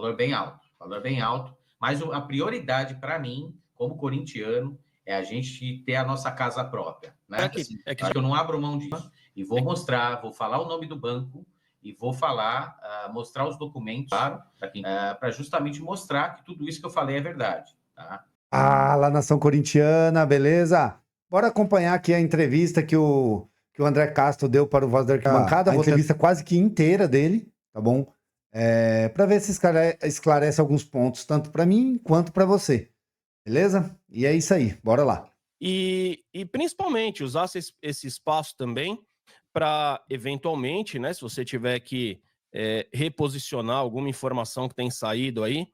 valor bem alto, mas a prioridade para mim, como corintiano, é a gente ter a nossa casa própria, né? Assim, acho que eu não abro mão disso e vou mostrar, vou falar o nome do banco e vou falar, mostrar os documentos, claro, para justamente mostrar que tudo isso que eu falei é verdade, tá? Fala, nação corintiana, beleza? Bora acompanhar aqui a entrevista que o André Castro deu para o Voz da Arquibancada, a entrevista quase que inteira dele, tá bom? Para ver se esclarece alguns pontos, tanto para mim quanto para você, beleza? E é isso aí, bora lá. E principalmente usar esse espaço também para, eventualmente, né, se você tiver que reposicionar alguma informação que tem saído aí,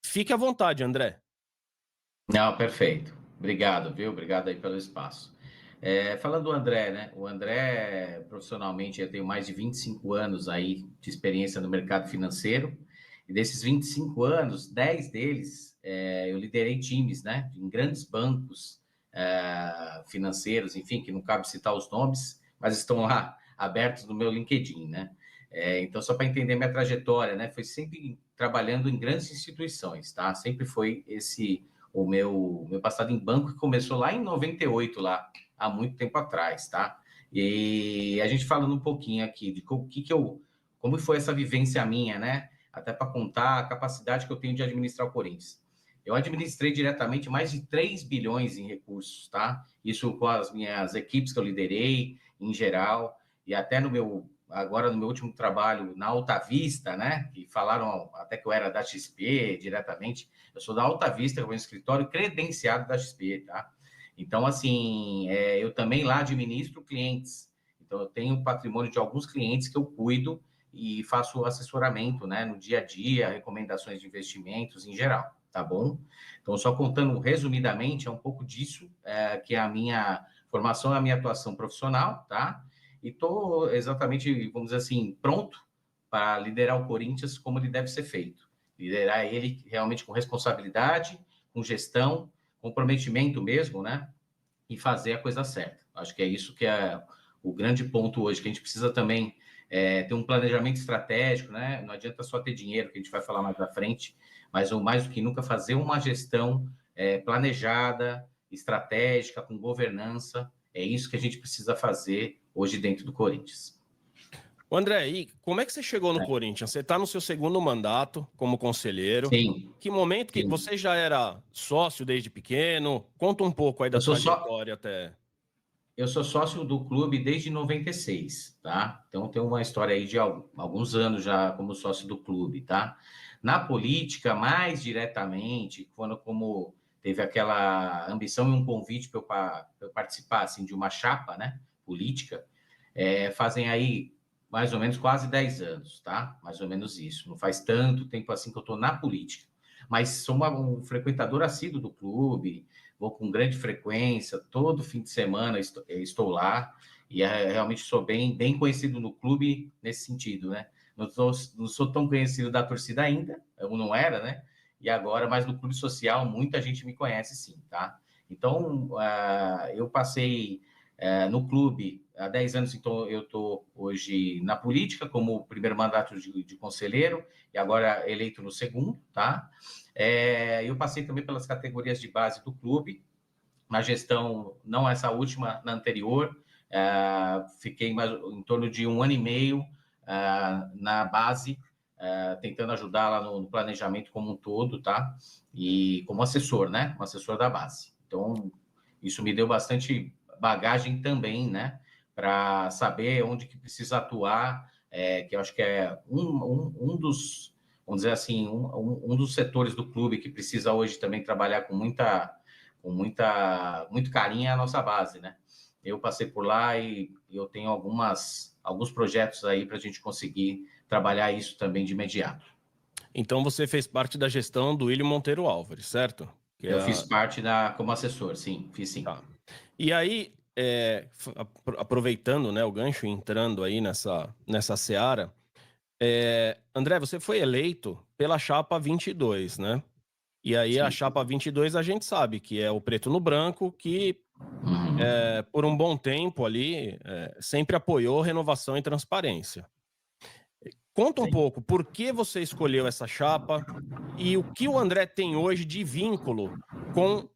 fique à vontade, André. Não, perfeito. Obrigado, viu? Obrigado aí pelo espaço. Falando do André, né? O André, profissionalmente, eu tenho mais de 25 anos aí de experiência no mercado financeiro. E desses 25 anos, 10 deles, eu liderei times, né? Em grandes bancos financeiros, enfim, que não cabe citar os nomes, mas estão lá abertos no meu LinkedIn, né? Então, só para entender minha trajetória, né? Foi sempre trabalhando em grandes instituições, tá? Sempre foi o meu passado em banco, que começou lá em 98, lá, há muito tempo atrás, tá? E a gente falando um pouquinho aqui de como foi essa vivência minha, né? Até para contar a capacidade que eu tenho de administrar o Corinthians. Eu administrei diretamente mais de 3 bilhões em recursos, tá? Isso com as minhas equipes que eu liderei, em geral, e até agora no meu último trabalho na Alta Vista, né? Que falaram até que eu era da XP diretamente. Eu sou da Alta Vista, que é um escritório credenciado da XP, tá? Então, assim, eu também lá administro clientes. Então, eu tenho patrimônio de alguns clientes que eu cuido e faço assessoramento, né? No dia a dia, recomendações de investimentos em geral, tá bom? Então, só contando resumidamente, é um pouco disso que é a minha formação, a minha atuação profissional, tá? E estou exatamente, vamos dizer assim, pronto para liderar o Corinthians como ele deve ser feito. Liderar ele realmente com responsabilidade, com gestão, comprometimento mesmo, né? E fazer a coisa certa. Acho que é isso que é o grande ponto hoje, que a gente precisa também ter um planejamento estratégico, né? Não adianta só ter dinheiro, que a gente vai falar mais à frente, mas mais do que nunca fazer uma gestão planejada, estratégica, com governança. É isso que a gente precisa fazer hoje dentro do Corinthians. André, e como é que você chegou no Corinthians? Você está no seu segundo mandato como conselheiro. Sim. Que momento que você já era sócio desde pequeno? Conta um pouco aí da trajetória até. Eu sou sócio do clube desde 96, tá? Então, tem uma história aí de alguns anos já como sócio do clube, tá? Na política, mais diretamente, como teve aquela ambição e um convite para eu participar, assim, de uma chapa, né, política, fazem aí mais ou menos quase 10 anos, tá? Mais ou menos isso. Não faz tanto tempo assim que eu estou na política. Mas sou um frequentador assíduo do clube, vou com grande frequência, todo fim de semana estou lá, e realmente sou bem conhecido no clube nesse sentido, né? Não sou tão conhecido da torcida ainda, eu não era, né? E agora, mas no clube social, muita gente me conhece sim, tá? Então, eu passei no clube há 10 anos, então eu estou hoje na política como primeiro mandato de conselheiro e agora eleito no segundo, tá? Eu passei também pelas categorias de base do clube, na gestão, não essa última, na anterior, fiquei em torno de 1 ano e meio na base, tentando ajudar lá no planejamento como um todo, tá? E como assessor, né? Um assessor da base. Então, isso me deu bastante bagagem também, né? Para saber onde que precisa atuar, que eu acho que é um dos, vamos dizer assim, um dos setores do clube que precisa hoje também trabalhar com muito carinho a nossa base, né? Eu passei por lá e eu tenho alguns projetos aí para a gente conseguir trabalhar isso também de imediato. Então você fez parte da gestão do William Monteiro Álvares, certo? Eu fiz parte como assessor, sim, fiz sim. Tá. E aí, aproveitando, né, o gancho, entrando aí nessa seara, André, você foi eleito pela chapa 22, né? E aí, sim, a chapa 22 a gente sabe que é o preto no branco, que por um bom tempo ali sempre apoiou renovação e transparência. Conta um pouco, por que você escolheu essa chapa e o que o André tem hoje de vínculo com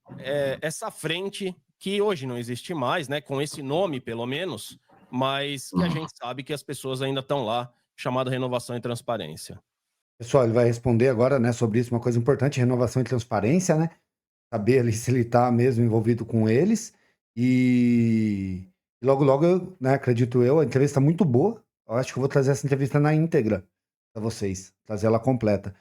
essa frente que hoje não existe mais, né? Com esse nome, pelo menos, mas que a gente sabe que as pessoas ainda estão lá, chamada Renovação e Transparência. Pessoal, ele vai responder agora, né, sobre isso, uma coisa importante, renovação e transparência, né? Saber ali se ele está mesmo envolvido com eles. E logo, logo, né, acredito eu, a entrevista é muito boa. Eu acho que eu vou trazer essa entrevista na íntegra para vocês, trazer ela completa.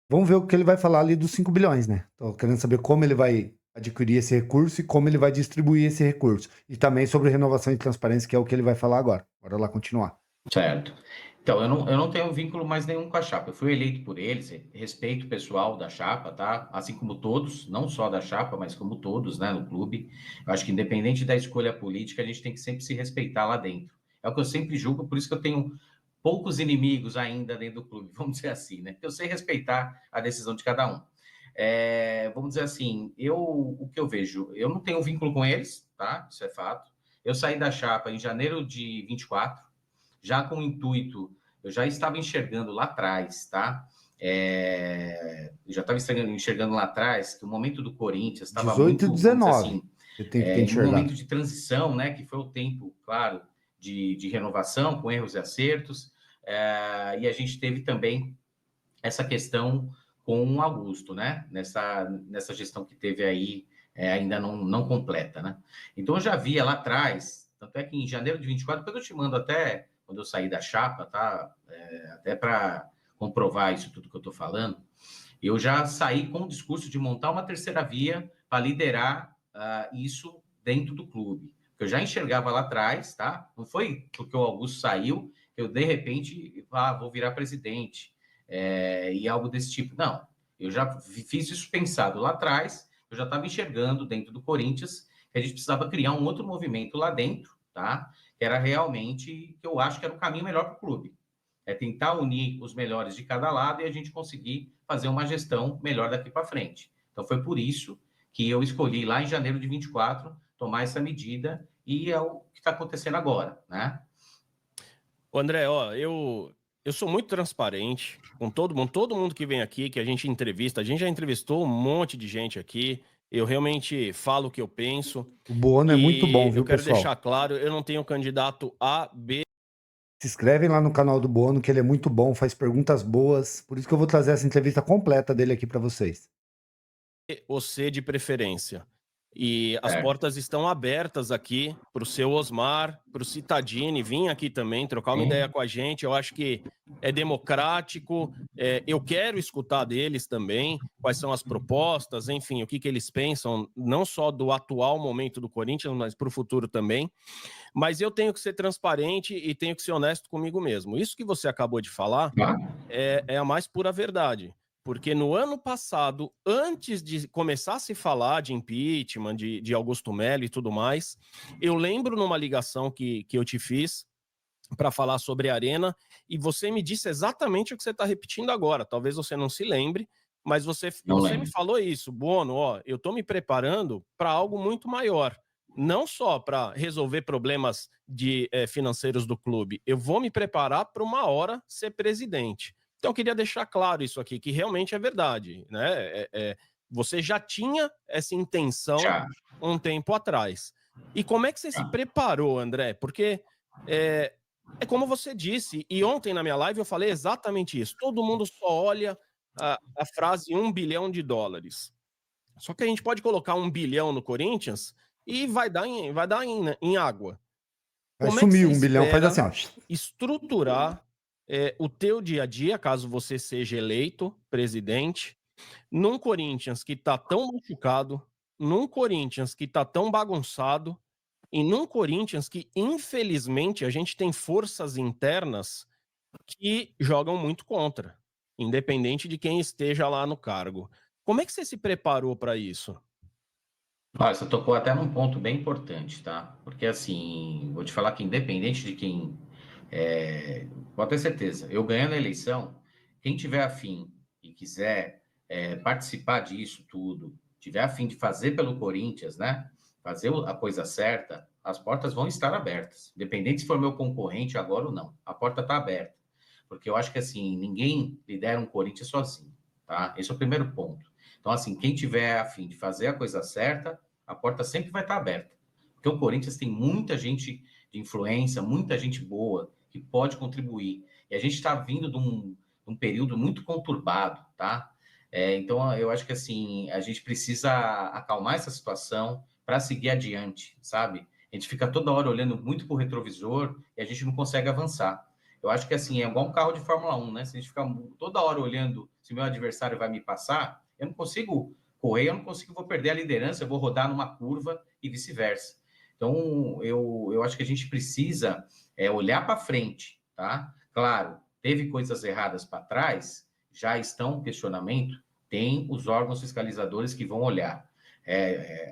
Vamos ver o que ele vai falar ali dos 5 bilhões, né? Tô querendo saber como ele vai adquirir esse recurso e como ele vai distribuir esse recurso. E também sobre renovação e transparência, que é o que ele vai falar agora. Bora lá continuar. Certo. Então, eu não tenho vínculo mais nenhum com a chapa. Eu fui eleito por eles, respeito o pessoal da chapa, tá? Assim como todos, não só da chapa, mas como todos, né, no clube. Eu acho que independente da escolha política, a gente tem que sempre se respeitar lá dentro. É o que eu sempre julgo, por isso que eu tenho poucos inimigos ainda dentro do clube, vamos dizer assim, né? Eu sei respeitar a decisão de cada um. Vamos dizer assim, o que eu vejo, eu não tenho vínculo com eles, tá? Isso é fato. Eu saí da chapa em janeiro de 24, já com o intuito, eu já estava enxergando lá atrás, tá? Eu já estava enxergando lá atrás que o momento do Corinthians estava 18 muito, e 19. assim, Você tem que ter um enxergado. momento de transição, né? Que foi o tempo, claro, de renovação, com erros e acertos. E a gente teve também essa questão com o Augusto, né? Nessa gestão que teve aí, ainda não completa, né? Então, eu já via lá atrás, tanto é que em janeiro de 24, depois eu te mando até quando eu saí da chapa, tá? Até para comprovar isso tudo que eu estou falando, eu já saí com o discurso de montar uma terceira via para liderar isso dentro do clube. Eu já enxergava lá atrás, tá? Não foi porque o Augusto saiu, eu de repente vou virar presidente e algo desse tipo. Não, eu já fiz isso pensado lá atrás, eu já estava enxergando dentro do Corinthians que a gente precisava criar um outro movimento lá dentro, tá? Que era realmente, que eu acho que era o caminho melhor para o clube. É tentar unir os melhores de cada lado e a gente conseguir fazer uma gestão melhor daqui para frente. Então, foi por isso que eu escolhi lá em janeiro de 24 tomar essa medida e é o que está acontecendo agora, né? André, eu sou muito transparente com todo mundo que vem aqui, que a gente entrevista, a gente já entrevistou um monte de gente aqui, eu realmente falo o que eu penso. O Buono é muito bom, viu, eu quero pessoal? deixar claro, eu não tenho candidato A, B... Se inscrevem lá no canal do Buono, que ele é muito bom, faz perguntas boas. Por isso que eu vou trazer essa entrevista completa dele aqui para vocês. ou C de preferência. E as portas estão abertas aqui para o seu Osmar, para o Cittadini vir aqui também, trocar uma ideia com a gente. Eu acho que é democrático. Eu quero escutar deles também, quais são as propostas, enfim, o que eles pensam, não só do atual momento do Corinthians, mas para o futuro também. Mas eu tenho que ser transparente e tenho que ser honesto comigo mesmo. Isso que você acabou de falar é a mais pura verdade. Porque no ano passado, antes de começar a se falar de impeachment, de Augusto Melo e tudo mais, eu lembro numa ligação que eu te fiz para falar sobre a Arena, e você me disse exatamente o que você está repetindo agora. Talvez você não se lembre, mas você me falou isso. Buono, eu estou me preparando para algo muito maior. Não só para resolver problemas financeiros do clube. Eu vou me preparar para uma hora ser presidente. Então, eu queria deixar claro isso aqui, que realmente é verdade, né? Você já tinha essa intenção um tempo atrás. E como é que você se preparou, André? Porque é como você disse, e ontem na minha live eu falei exatamente isso. Todo mundo só olha a frase $1 bilhão. Só que a gente pode colocar 1 bilhão no Corinthians e vai dar em água. Vai sumir 1 bilhão, faz assim, ó. Estruturar o teu dia a dia, caso você seja eleito presidente, num Corinthians que tá tão machucado, num Corinthians que tá tão bagunçado, e num Corinthians que, infelizmente, a gente tem forças internas que jogam muito contra, independente de quem esteja lá no cargo. Como é que você se preparou para isso? Você tocou até num ponto bem importante, tá? Porque, assim, vou te falar que independente de quem... pode ter certeza, eu ganhando a eleição, quem tiver afim e quiser participar disso tudo, tiver afim de fazer pelo Corinthians, né? Fazer a coisa certa, as portas vão estar abertas. Independente se for meu concorrente agora ou não, a porta está aberta. porque eu acho que, assim, ninguém lidera um Corinthians sozinho, tá? Esse é o primeiro ponto. Então, assim, quem tiver a fim de fazer a coisa certa, a porta sempre vai estar aberta. Porque o Corinthians tem muita gente de influência, muita gente boa que pode contribuir. E a gente está vindo de um período muito conturbado, tá? Então, eu acho que, assim, a gente precisa acalmar essa situação para seguir adiante, sabe? A gente fica toda hora olhando muito para o retrovisor e a gente não consegue avançar. Eu acho que, assim, é igual um carro de Fórmula 1, né? Se a gente ficar toda hora olhando se meu adversário vai me passar, eu não consigo correr, eu não consigo, vou perder a liderança, eu vou rodar numa curva e vice-versa. Então, eu acho que a gente precisa olhar para frente, tá? Claro, teve coisas erradas para trás, já estão em questionamento, tem os órgãos fiscalizadores que vão olhar,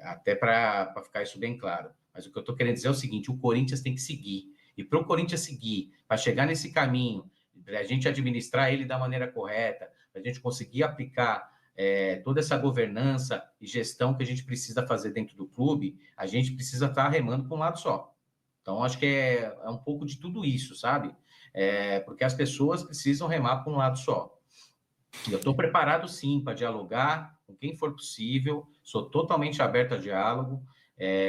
até para ficar isso bem claro. Mas o que eu estou querendo dizer é o seguinte, o Corinthians tem que seguir. E para o Corinthians seguir, para chegar nesse caminho, para a gente administrar ele da maneira correta, para a gente conseguir aplicar toda essa governança e gestão que a gente precisa fazer dentro do clube, a gente precisa estar remando para um lado só. Então, acho que é um pouco de tudo isso, sabe? Porque as pessoas precisam remar para um lado só. Eu estou preparado, sim, para dialogar com quem for possível, sou totalmente aberto a diálogo,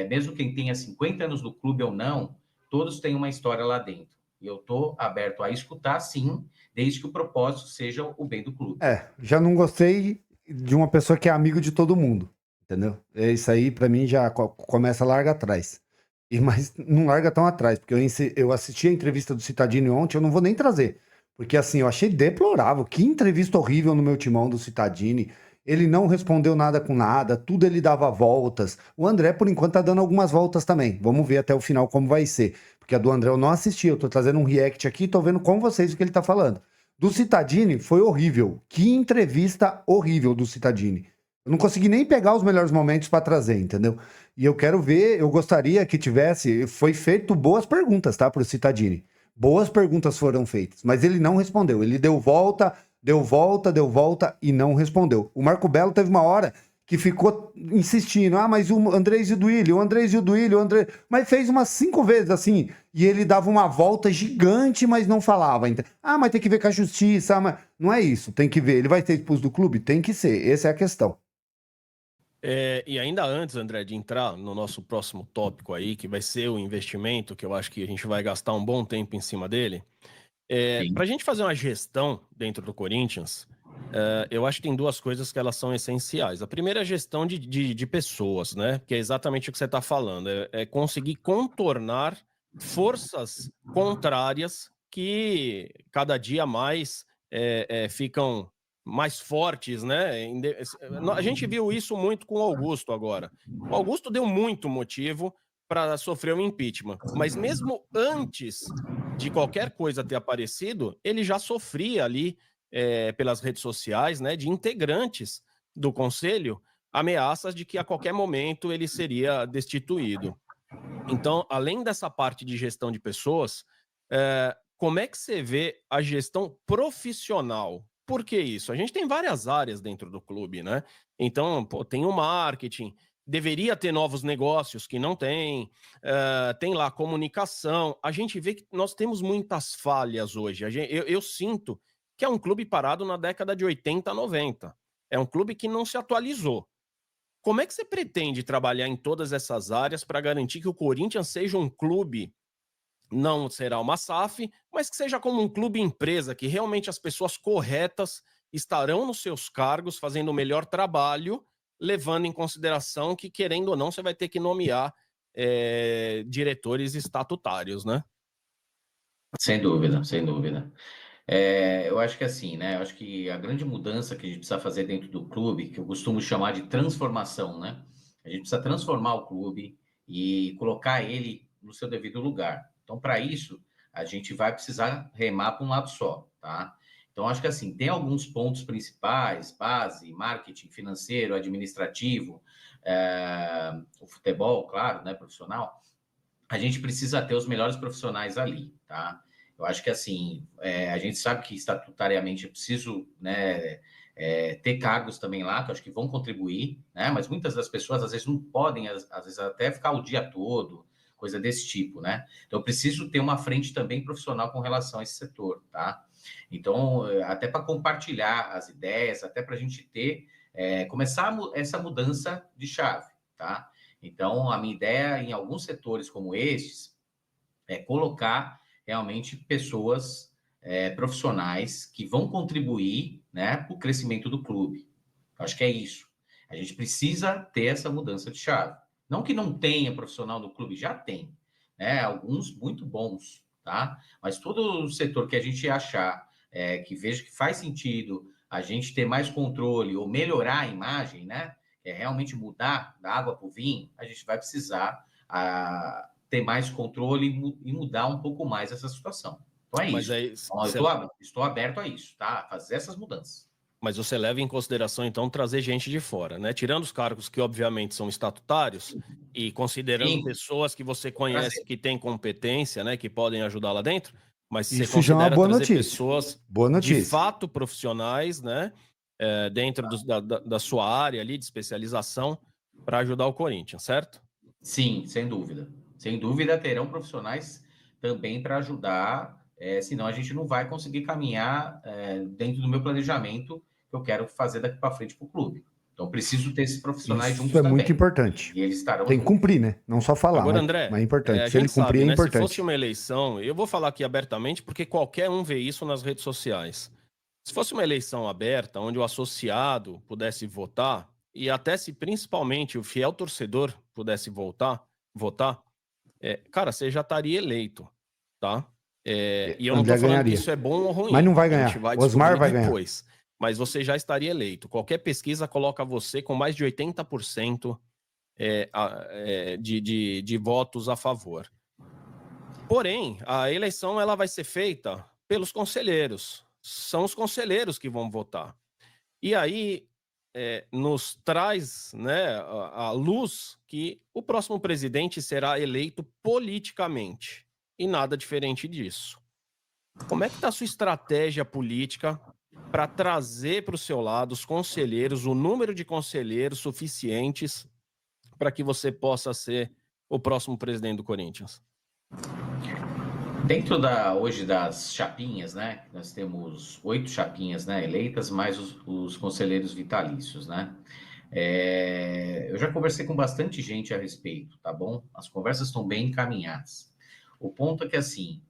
mesmo quem tenha 50 anos do clube ou não, todos têm uma história lá dentro. E eu estou aberto a escutar, sim, desde que o propósito seja o bem do clube. Já não gostei de uma pessoa que é amigo de todo mundo, entendeu? Isso aí, pra mim, já começa larga atrás. Mas não larga tão atrás, porque eu assisti a entrevista do Cittadini ontem, eu não vou nem trazer. Porque assim, eu achei deplorável. Que entrevista horrível no meu timão do Cittadini. Ele não respondeu nada com nada, tudo ele dava voltas. O André, por enquanto, tá dando algumas voltas também. Vamos ver até o final como vai ser. Porque a do André eu não assisti, eu tô trazendo um react aqui, tô vendo com vocês o que ele tá falando. Do Cittadini foi horrível. Que entrevista horrível do Cittadini. Eu não consegui nem pegar os melhores momentos para trazer, entendeu? E eu quero ver, eu gostaria que tivesse, foi feito boas perguntas, tá, pro Cittadini. Boas perguntas foram feitas, mas ele não respondeu. Ele deu volta e não respondeu. O Marco Belo teve uma hora que ficou insistindo, mas o Andrés e o Duílio, mas fez umas 5 vezes assim, e ele dava uma volta gigante, mas não falava. Mas tem que ver com a justiça, mas não é isso, tem que ver. Ele vai ser expulso do clube? Tem que ser, essa é a questão. E ainda antes, André, de entrar no nosso próximo tópico aí, que vai ser o investimento, que eu acho que a gente vai gastar um bom tempo em cima dele, para a gente fazer uma gestão dentro do Corinthians, eu acho que tem 2 coisas que elas são essenciais. A primeira é a gestão de pessoas, né? Que é exatamente o que você está falando, é conseguir contornar forças contrárias que cada dia mais ficam mais fortes, né? A gente viu isso muito com o Augusto agora. O Augusto deu muito motivo para sofrer um impeachment, mas mesmo antes de qualquer coisa ter aparecido, ele já sofria ali pelas redes sociais, né, de integrantes do conselho, ameaças de que a qualquer momento ele seria destituído. Então, além dessa parte de gestão de pessoas, como é que você vê a gestão profissional? Por que isso? A gente tem várias áreas dentro do clube, né? Então, tem o marketing, deveria ter novos negócios que não tem, tem lá comunicação. A gente vê que nós temos muitas falhas hoje. Eu sinto que é um clube parado na década de 80, 90. É um clube que não se atualizou. Como é que você pretende trabalhar em todas essas áreas para garantir que o Corinthians seja um clube, não será uma SAF, mas que seja como um clube empresa, que realmente as pessoas corretas estarão nos seus cargos fazendo o melhor trabalho, levando em consideração que, querendo ou não, você vai ter que nomear diretores estatutários, né? Sem dúvida, sem dúvida. Eu acho que assim, né? Eu acho que a grande mudança que a gente precisa fazer dentro do clube, que eu costumo chamar de transformação, né? A gente precisa transformar o clube e colocar ele no seu devido lugar. Então, para isso, a gente vai precisar remar para um lado só, tá? Então, acho que assim, tem alguns pontos principais, base, marketing, financeiro, administrativo, o futebol, claro, né, profissional. A gente precisa ter os melhores profissionais ali, tá? Eu acho que, assim, a gente sabe que estatutariamente é preciso, né, ter cargos também lá, que eu acho que vão contribuir, né? Mas muitas das pessoas, às vezes, não podem, às vezes, até ficar o dia todo, coisa desse tipo, né? Então, eu preciso ter uma frente também profissional com relação a esse setor, tá? Então, até para compartilhar as ideias, até para a gente ter, começar essa mudança de chave, tá? Então, a minha ideia em alguns setores como estes é colocar realmente pessoas profissionais que vão contribuir, né, para o crescimento do clube. Acho que é isso. A gente precisa ter essa mudança de chave. Não que não tenha profissional no clube, já tem, né? Alguns muito bons, tá? Mas todo o setor que a gente achar que veja que faz sentido a gente ter mais controle ou melhorar a imagem, né? Realmente mudar da água para o vinho, a gente vai precisar ter mais controle e mudar um pouco mais essa situação. Então é isso. Aí, então, estou aberto a isso, tá? Fazer essas mudanças. Mas você leva em consideração, então, trazer gente de fora, né? Tirando os cargos que, obviamente, são estatutários e considerando pessoas que você conhece que têm competência, né? Que podem ajudar lá dentro, mas você considera trazer pessoas de fato profissionais, né? Dentro da sua área ali de especialização para ajudar o Corinthians, certo? Sim, sem dúvida. Sem dúvida terão profissionais também para ajudar, senão a gente não vai conseguir caminhar dentro do meu planejamento que eu quero fazer daqui para frente para o clube. Então, preciso ter esses profissionais juntos também. Isso é muito importante. E eles estarão Tem que cumprir, né? Não só falar, agora, André, mas é importante. Se ele cumprir, é importante. Se fosse uma eleição, eu vou falar aqui abertamente, porque qualquer um vê isso nas redes sociais. Se fosse uma eleição aberta, onde o associado pudesse votar, e até se principalmente o fiel torcedor pudesse votar, cara, você já estaria eleito, tá? E eu não estou falando que isso é bom ou ruim. Mas não vai ganhar. A gente vai Osmar vai depois. Ganhar. Mas você já estaria eleito. Qualquer pesquisa coloca você com mais de 80% de votos a favor. Porém, a eleição ela vai ser feita pelos conselheiros. São os conselheiros que vão votar. E aí nos traz, né, a luz que o próximo presidente será eleito politicamente. E nada diferente disso. Como é que está a sua estratégia política para trazer para o seu lado os conselheiros, o número de conselheiros suficientes para que você possa ser o próximo presidente do Corinthians? Dentro hoje das chapinhas, né? Nós temos 8 chapinhas, né, eleitas, mais os conselheiros vitalícios, né? Eu já conversei com bastante gente a respeito, tá bom? As conversas estão bem encaminhadas. O ponto é que, assim,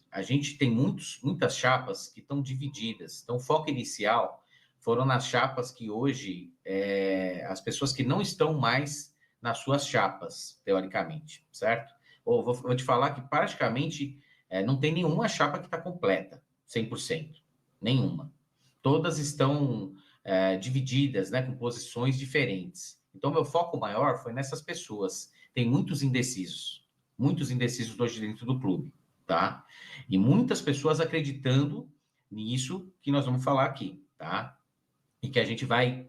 a gente tem muitas chapas que estão divididas. Então, o foco inicial foram nas chapas que hoje, as pessoas que não estão mais nas suas chapas, teoricamente, certo? Ou vou te falar que praticamente não tem nenhuma chapa que está completa, 100%. Nenhuma. Todas estão divididas, né, com posições diferentes. Então, meu foco maior foi nessas pessoas. Tem muitos indecisos hoje dentro do clube, tá? E muitas pessoas acreditando nisso que nós vamos falar aqui, tá? E que a gente vai,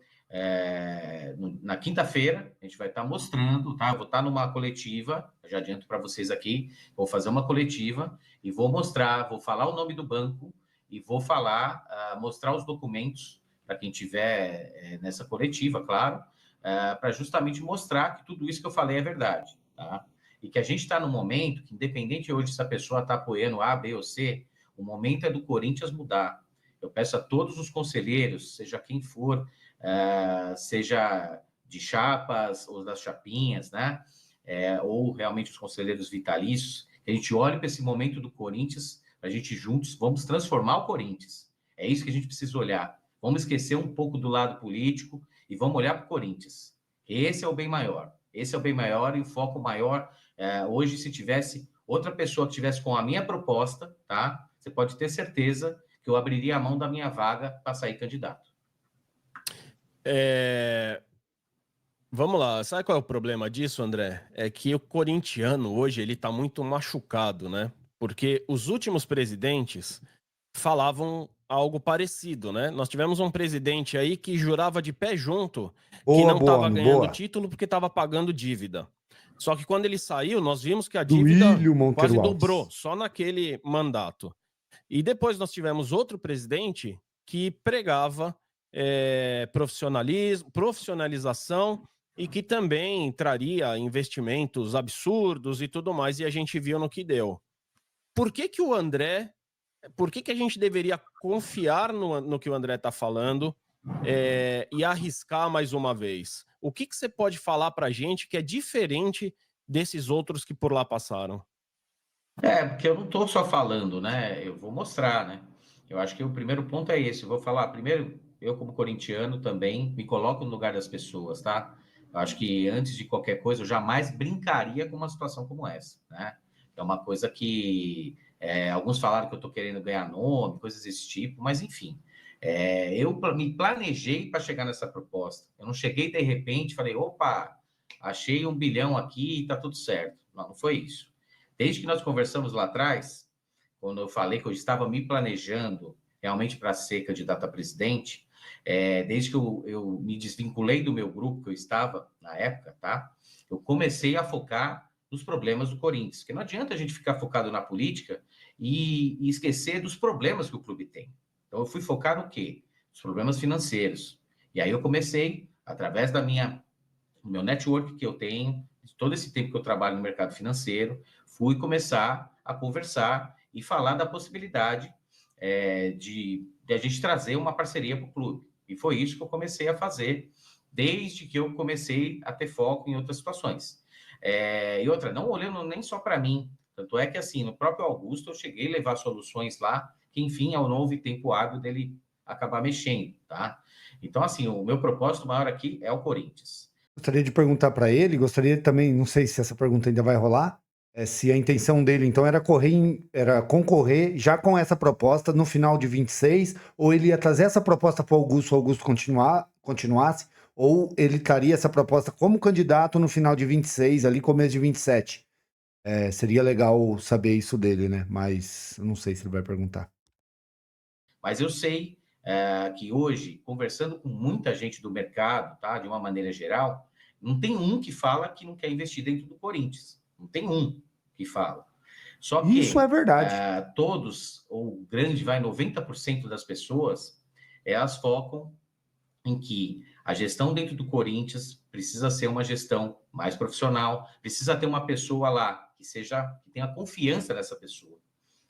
na quinta-feira, a gente vai estar mostrando, tá? Eu vou estar numa coletiva, já adianto para vocês aqui, vou fazer uma coletiva e vou mostrar, vou falar o nome do banco e vou falar, mostrar os documentos para quem tiver nessa coletiva, claro, para justamente mostrar que tudo isso que eu falei é verdade, tá? E que a gente está no momento que, independente hoje se a pessoa está apoiando A, B ou C, o momento é do Corinthians mudar. Eu peço a todos os conselheiros, seja quem for, seja de chapas ou das chapinhas, né? Ou realmente os conselheiros vitalícios, que a gente olhe para esse momento do Corinthians, a gente juntos vamos transformar o Corinthians. É isso que a gente precisa olhar. Vamos esquecer um pouco do lado político e vamos olhar para o Corinthians. Esse é o bem maior. Esse é o bem maior e o foco maior. Hoje, se tivesse outra pessoa que tivesse com a minha proposta, tá? Você pode ter certeza que eu abriria a mão da minha vaga para sair candidato. Vamos lá, sabe qual é o problema disso, André? É que o corintiano hoje ele tá muito machucado, né? Porque os últimos presidentes falavam algo parecido, né? Nós tivemos um presidente aí que jurava de pé junto que não estava ganhando título porque estava pagando dívida. Só que quando ele saiu, nós vimos que a dívida quase dobrou, só naquele mandato. E depois nós tivemos outro presidente que pregava profissionalização e que também traria investimentos absurdos e tudo mais, e a gente viu no que deu. Por que o André por que a gente deveria confiar no que o André está falando e arriscar mais uma vez? O que você pode falar para a gente que é diferente desses outros que por lá passaram? Porque eu não estou só falando, né? Eu vou mostrar, né? Eu acho que o primeiro ponto é esse. Eu vou falar primeiro, eu como corintiano também me coloco no lugar das pessoas, tá? Eu acho que antes de qualquer coisa, eu jamais brincaria com uma situação como essa, né? É uma coisa que alguns falaram que eu estou querendo ganhar nome, coisas desse tipo, mas enfim. Eu me planejei para chegar nessa proposta. Eu não cheguei de repente e falei, opa, achei 1 bilhão aqui e tá tudo certo. Não, não foi isso. Desde que nós conversamos lá atrás, quando eu falei que eu estava me planejando realmente para ser candidato a presidente, desde que eu me desvinculei do meu grupo que eu estava na época, tá? Eu comecei a focar nos problemas do Corinthians, porque não adianta a gente ficar focado na política e esquecer dos problemas que o clube tem. Então eu fui focar no quê? Os problemas financeiros. E aí eu comecei, através do meu network que eu tenho, de todo esse tempo que eu trabalho no mercado financeiro, fui começar a conversar e falar da possibilidade de a gente trazer uma parceria para o clube. E foi isso que eu comecei a fazer desde que eu comecei a ter foco em outras situações. E outra, não olhando nem só para mim, tanto é que assim, no próprio Augusto eu cheguei a levar soluções lá, que enfim, ao novo tempo hábil dele acabar mexendo, tá? Então assim, o meu propósito maior aqui é o Corinthians. Gostaria de perguntar para ele, gostaria também, não sei se essa pergunta ainda vai rolar, se a intenção dele, então, era concorrer já com essa proposta no final de 26, ou ele ia trazer essa proposta para o Augusto continuasse, ou ele traria essa proposta como candidato no final de 26, ali começo de 27. Seria legal saber isso dele, né? Mas eu não sei se ele vai perguntar. Mas eu sei que hoje, conversando com muita gente do mercado, tá, de uma maneira geral, não tem um que fala que não quer investir dentro do Corinthians. Não tem um que fala. Só que Isso é verdade. todos, ou grande, 90% das pessoas, elas focam em que a gestão dentro do Corinthians precisa ser uma gestão mais profissional, precisa ter uma pessoa lá que tenha confiança nessa pessoa.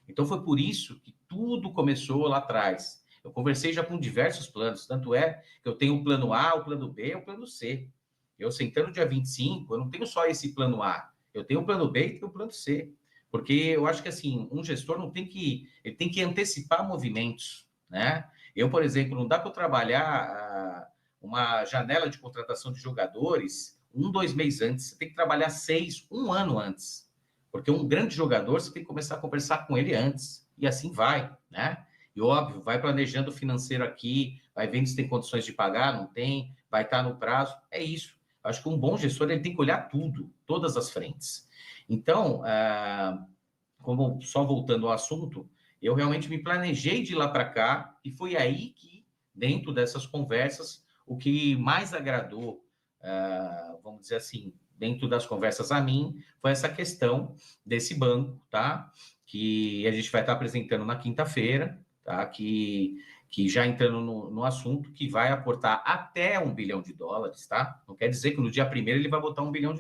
Então foi por isso que tudo começou lá atrás. Eu conversei já com diversos planos, tanto é que eu tenho o plano A, o plano B e o plano C. Eu sentando dia 25, eu não tenho só esse plano A, eu tenho o plano B e tenho o plano C. Porque eu acho que assim, um gestor ele tem que antecipar movimentos, né? Eu, por exemplo, não dá para eu trabalhar uma janela de contratação de jogadores 2 meses antes. Você tem que trabalhar 6, 1 ano antes. Porque um grande jogador, você tem que começar a conversar com ele antes. E assim vai, né? E óbvio, vai planejando o financeiro aqui, vai vendo se tem condições de pagar, não tem, vai estar no prazo. É isso. Acho que um bom gestor ele tem que olhar tudo, todas as frentes. Então, como só voltando ao assunto, eu realmente me planejei de lá para cá e foi aí que, dentro dessas conversas, o que mais agradou, vamos dizer assim, dentro das conversas a mim, foi essa questão desse banco, tá? Que a gente vai estar apresentando na quinta-feira, tá? Que já entrando no assunto, que vai aportar até $1 bilhão, tá? Não quer dizer que no dia 1º ele vai botar $1 bilhão,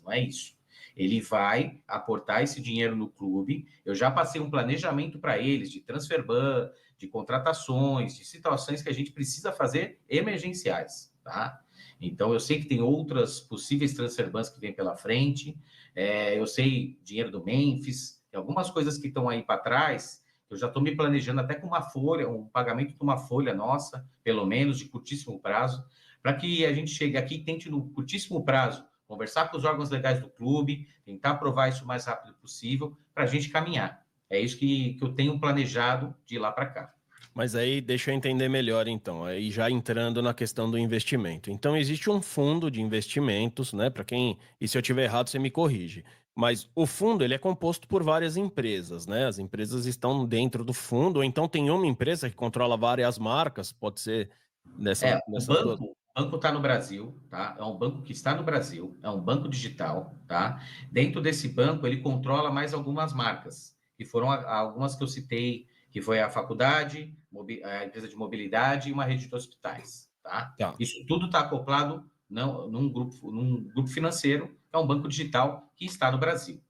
não é isso. Ele vai aportar esse dinheiro no clube. Eu já passei um planejamento para eles de transfer ban, de contratações, de situações que a gente precisa fazer emergenciais, tá? Então, eu sei que tem outras possíveis transfer bans que vêm pela frente. Eu sei dinheiro do Memphis, tem algumas coisas que estão aí para trás. Eu já estou me planejando até com uma folha, um pagamento de uma folha nossa, pelo menos de curtíssimo prazo, para que a gente chegue aqui e tente, no curtíssimo prazo, conversar com os órgãos legais do clube, tentar aprovar isso o mais rápido possível, para a gente caminhar. É isso que eu tenho planejado de lá para cá. Mas aí deixa eu entender melhor, então, aí já entrando na questão do investimento. Então, existe um fundo de investimentos, né? Para quem. E se eu estiver errado, você me corrige. Mas o fundo ele é composto por várias empresas, né? As empresas estão dentro do fundo, ou então tem uma empresa que controla várias marcas, pode ser nessas duas. O banco está no Brasil, tá? É um banco que está no Brasil, é um banco digital, tá? Dentro desse banco, ele controla mais algumas marcas, que foram algumas que eu citei, que foi a faculdade, a empresa de mobilidade e uma rede de hospitais, tá? Tá. Isso tudo está acoplado num grupo financeiro, que é um banco digital que está no Brasil.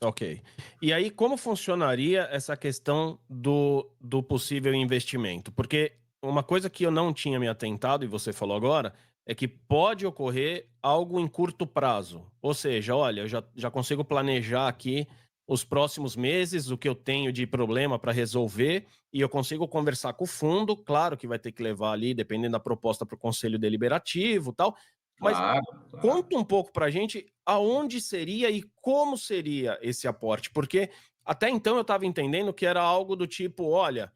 Ok. E aí, como funcionaria essa questão do possível investimento? Porque uma coisa que eu não tinha me atentado, e você falou agora, é que pode ocorrer algo em curto prazo. Ou seja, olha, eu já consigo planejar aqui os próximos meses, o que eu tenho de problema para resolver, e eu consigo conversar com o fundo. Claro que vai ter que levar ali, dependendo da proposta, para o conselho deliberativo e tal. Mas Claro, claro. conta um pouco para a gente aonde seria e como seria esse aporte, porque até então eu estava entendendo que era algo do tipo, olha,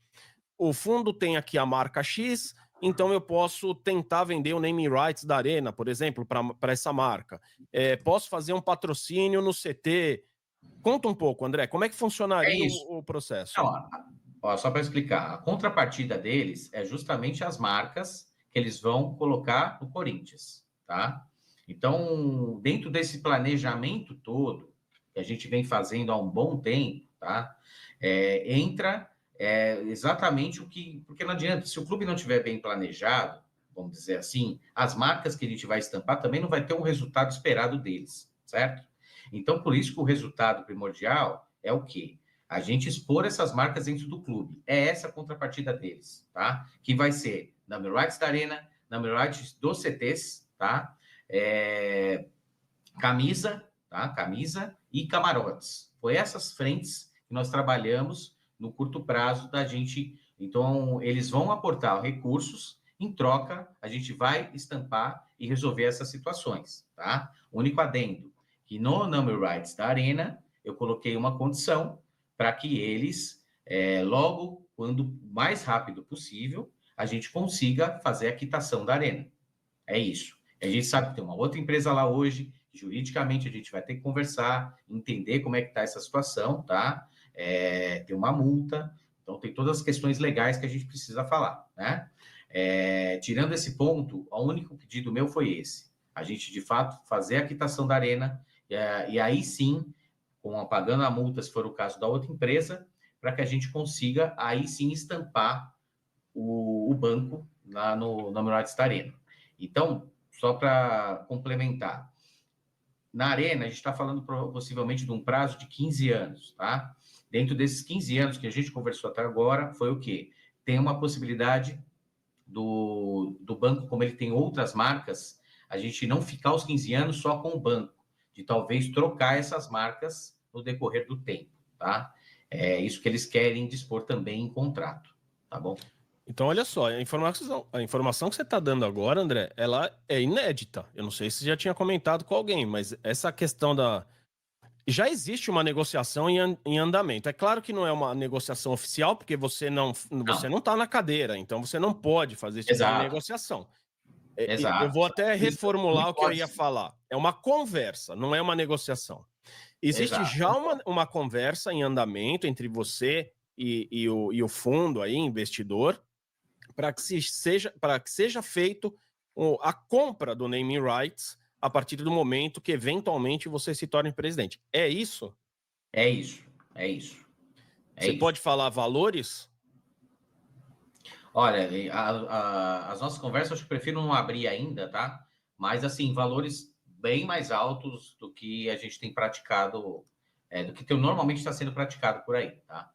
o fundo tem aqui a marca X, então eu posso tentar vender o naming rights da Arena, por exemplo, para essa marca. Posso fazer um patrocínio no CT. Conta um pouco, André, como é que É funcionaria isso. o processo? Não, ó, só para explicar, a contrapartida deles é justamente as marcas que eles vão colocar no Corinthians, tá? Então, dentro desse planejamento todo, que a gente vem fazendo há um bom tempo, tá? Entra exatamente o que... Porque não adianta, se o clube não estiver bem planejado, vamos dizer assim, as marcas que a gente vai estampar também não vai ter o resultado esperado deles, certo? Então, por isso que o resultado primordial é o quê? A gente expor essas marcas dentro do clube. É essa a contrapartida deles, tá? Que vai ser number rights da Arena, number rights dos CTs, tá? Camisa, tá? Camisa e camarotes. Foi essas frentes que nós trabalhamos no curto prazo da gente. Então, eles vão aportar recursos, em troca, a gente vai estampar e resolver essas situações, tá? Único adendo, que no number rights da Arena, eu coloquei uma condição para que eles, logo, quando mais rápido possível, a gente consiga fazer a quitação da Arena. É isso. A gente sabe que tem uma outra empresa lá hoje, juridicamente a gente vai ter que conversar, entender como é que está essa situação, tá? Tem uma multa, então tem todas as questões legais que a gente precisa falar, né? Tirando esse ponto, o único pedido meu foi esse. A gente, de fato, fazer a quitação da Arena, e aí sim, pagando a multa, se for o caso da outra empresa, para que a gente consiga, aí sim, estampar o banco lá no Rights da Arena. Então, só para complementar, na Arena, a gente está falando possivelmente de um prazo de 15 anos, tá? Dentro desses 15 anos que a gente conversou até agora, foi o quê? Tem uma possibilidade do banco, como ele tem outras marcas, a gente não ficar os 15 anos só com o banco, de talvez trocar essas marcas no decorrer do tempo, tá? É isso que eles querem dispor também em contrato, tá bom? Então, olha só, a informação que você está dando agora, André, ela é inédita. Eu não sei se você já tinha comentado com alguém, mas essa questão da... Já existe uma negociação em andamento. É claro que não é uma negociação oficial, porque você não está na cadeira, então você não pode fazer esse tipo de negociação. Eu vou até reformular o que eu ia falar. É uma conversa, não é uma negociação. Existe já uma conversa em andamento entre você e o fundo aí, investidor, para que seja feito a compra do naming rights a partir do momento que eventualmente você se torne presidente. É isso? É isso, é isso. Você pode falar valores? Olha, as nossas conversas eu prefiro não abrir ainda, tá? Mas, assim, valores bem mais altos do que a gente tem praticado, do que normalmente está sendo praticado por aí, tá?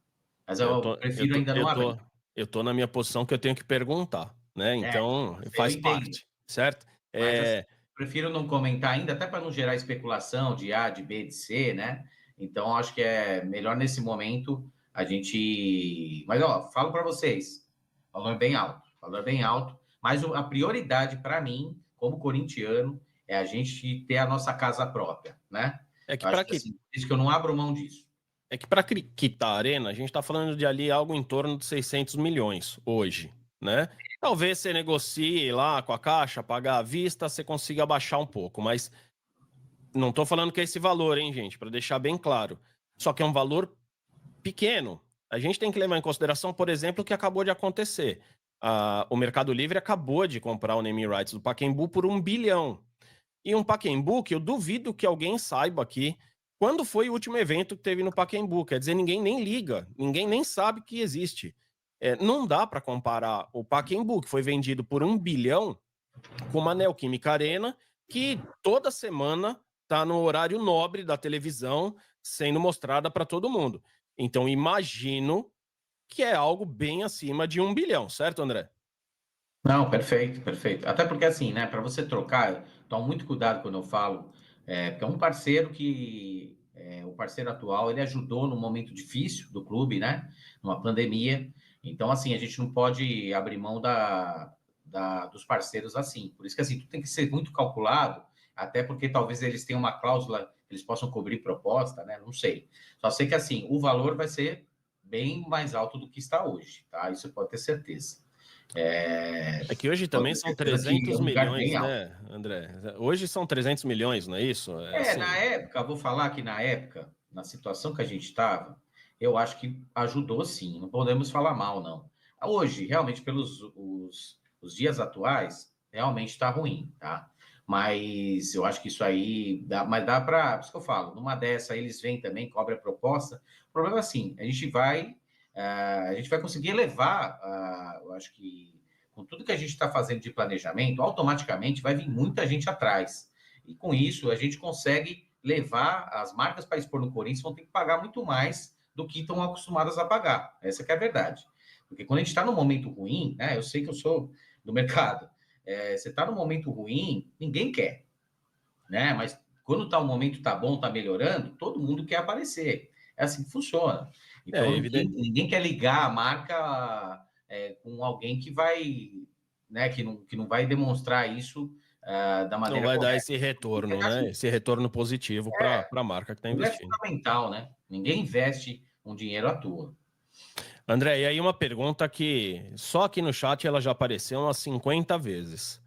Mas eu prefiro ainda não abrir. Eu tô na minha posição que eu tenho que perguntar, né? Então, faz parte, certo? Mas, assim, prefiro não comentar ainda, até para não gerar especulação de A, de B, de C, né? Então, acho que é melhor nesse momento a gente... Mas, ó, falo para vocês, valor bem alto, mas a prioridade para mim, como corintiano, é a gente ter a nossa casa própria, né? Assim, isso que eu não abro mão disso. É que para quitar a Arena, a gente está falando de ali algo em torno de 600 milhões hoje, né? Talvez você negocie lá com a Caixa, pagar à vista, você consiga baixar um pouco, mas não estou falando que é esse valor, hein, gente, para deixar bem claro. Só que é um valor pequeno. A gente tem que levar em consideração, por exemplo, o que acabou de acontecer. O Mercado Livre acabou de comprar o naming rights do Pacaembu por 1 bilhão. E um Pacaembu que eu duvido que alguém saiba aqui quando foi o último evento que teve no Pacaembu. Quer dizer, ninguém nem liga, ninguém nem sabe que existe. Não dá para comparar o Pacaembu, que foi vendido por 1 bilhão, com uma Neoquímica Arena, que toda semana está no horário nobre da televisão, sendo mostrada para todo mundo. Então, imagino que é algo bem acima de 1 bilhão, certo, André? Não, perfeito, perfeito. Até porque assim, né, para você trocar, tomo muito cuidado quando eu falo, porque é um parceiro que, o parceiro atual, ele ajudou num momento difícil do clube, né, numa pandemia. Então, assim, a gente não pode abrir mão dos parceiros assim. Por isso que, assim, tudo tem que ser muito calculado, até porque talvez eles tenham uma cláusula, que eles possam cobrir proposta, né, não sei. Só sei que, assim, o valor vai ser bem mais alto do que está hoje, tá? Isso pode ter certeza. É que hoje Pode também ter são certeza que é 300 um lugar milhões, bem alto. né, André? Hoje são 300 milhões, não é isso? É Na assim, época, vou falar que na época, na situação que a gente estava, eu acho que ajudou sim, não podemos falar mal, não. Hoje, realmente, pelos os dias atuais, realmente está ruim, tá? Mas eu acho que isso aí dá, mas dá para, por isso que eu falo, numa dessa eles vêm também, cobrem a proposta. O problema é assim, a gente vai conseguir elevar, eu acho que com tudo que a gente está fazendo de planejamento, automaticamente vai vir muita gente atrás. E com isso, a gente consegue levar as marcas para expor no Corinthians, vão ter que pagar muito mais do que estão acostumadas a pagar. Essa que é a verdade. Porque quando a gente está num momento ruim, né, eu sei que eu sou do mercado, você está num momento ruim, ninguém quer, né? Mas quando tá, o momento tá bom, tá melhorando, todo mundo quer aparecer. É assim que funciona. é Então, evidente. ninguém quer ligar a marca com alguém que vai, né, que não vai demonstrar isso da Não maneira vai dar correta. esse retorno, Acho né? Esse retorno positivo para a marca que está que é investindo. fundamental, né? Ninguém investe um dinheiro à toa. André, e aí uma pergunta que só aqui no chat ela já apareceu umas 50 vezes.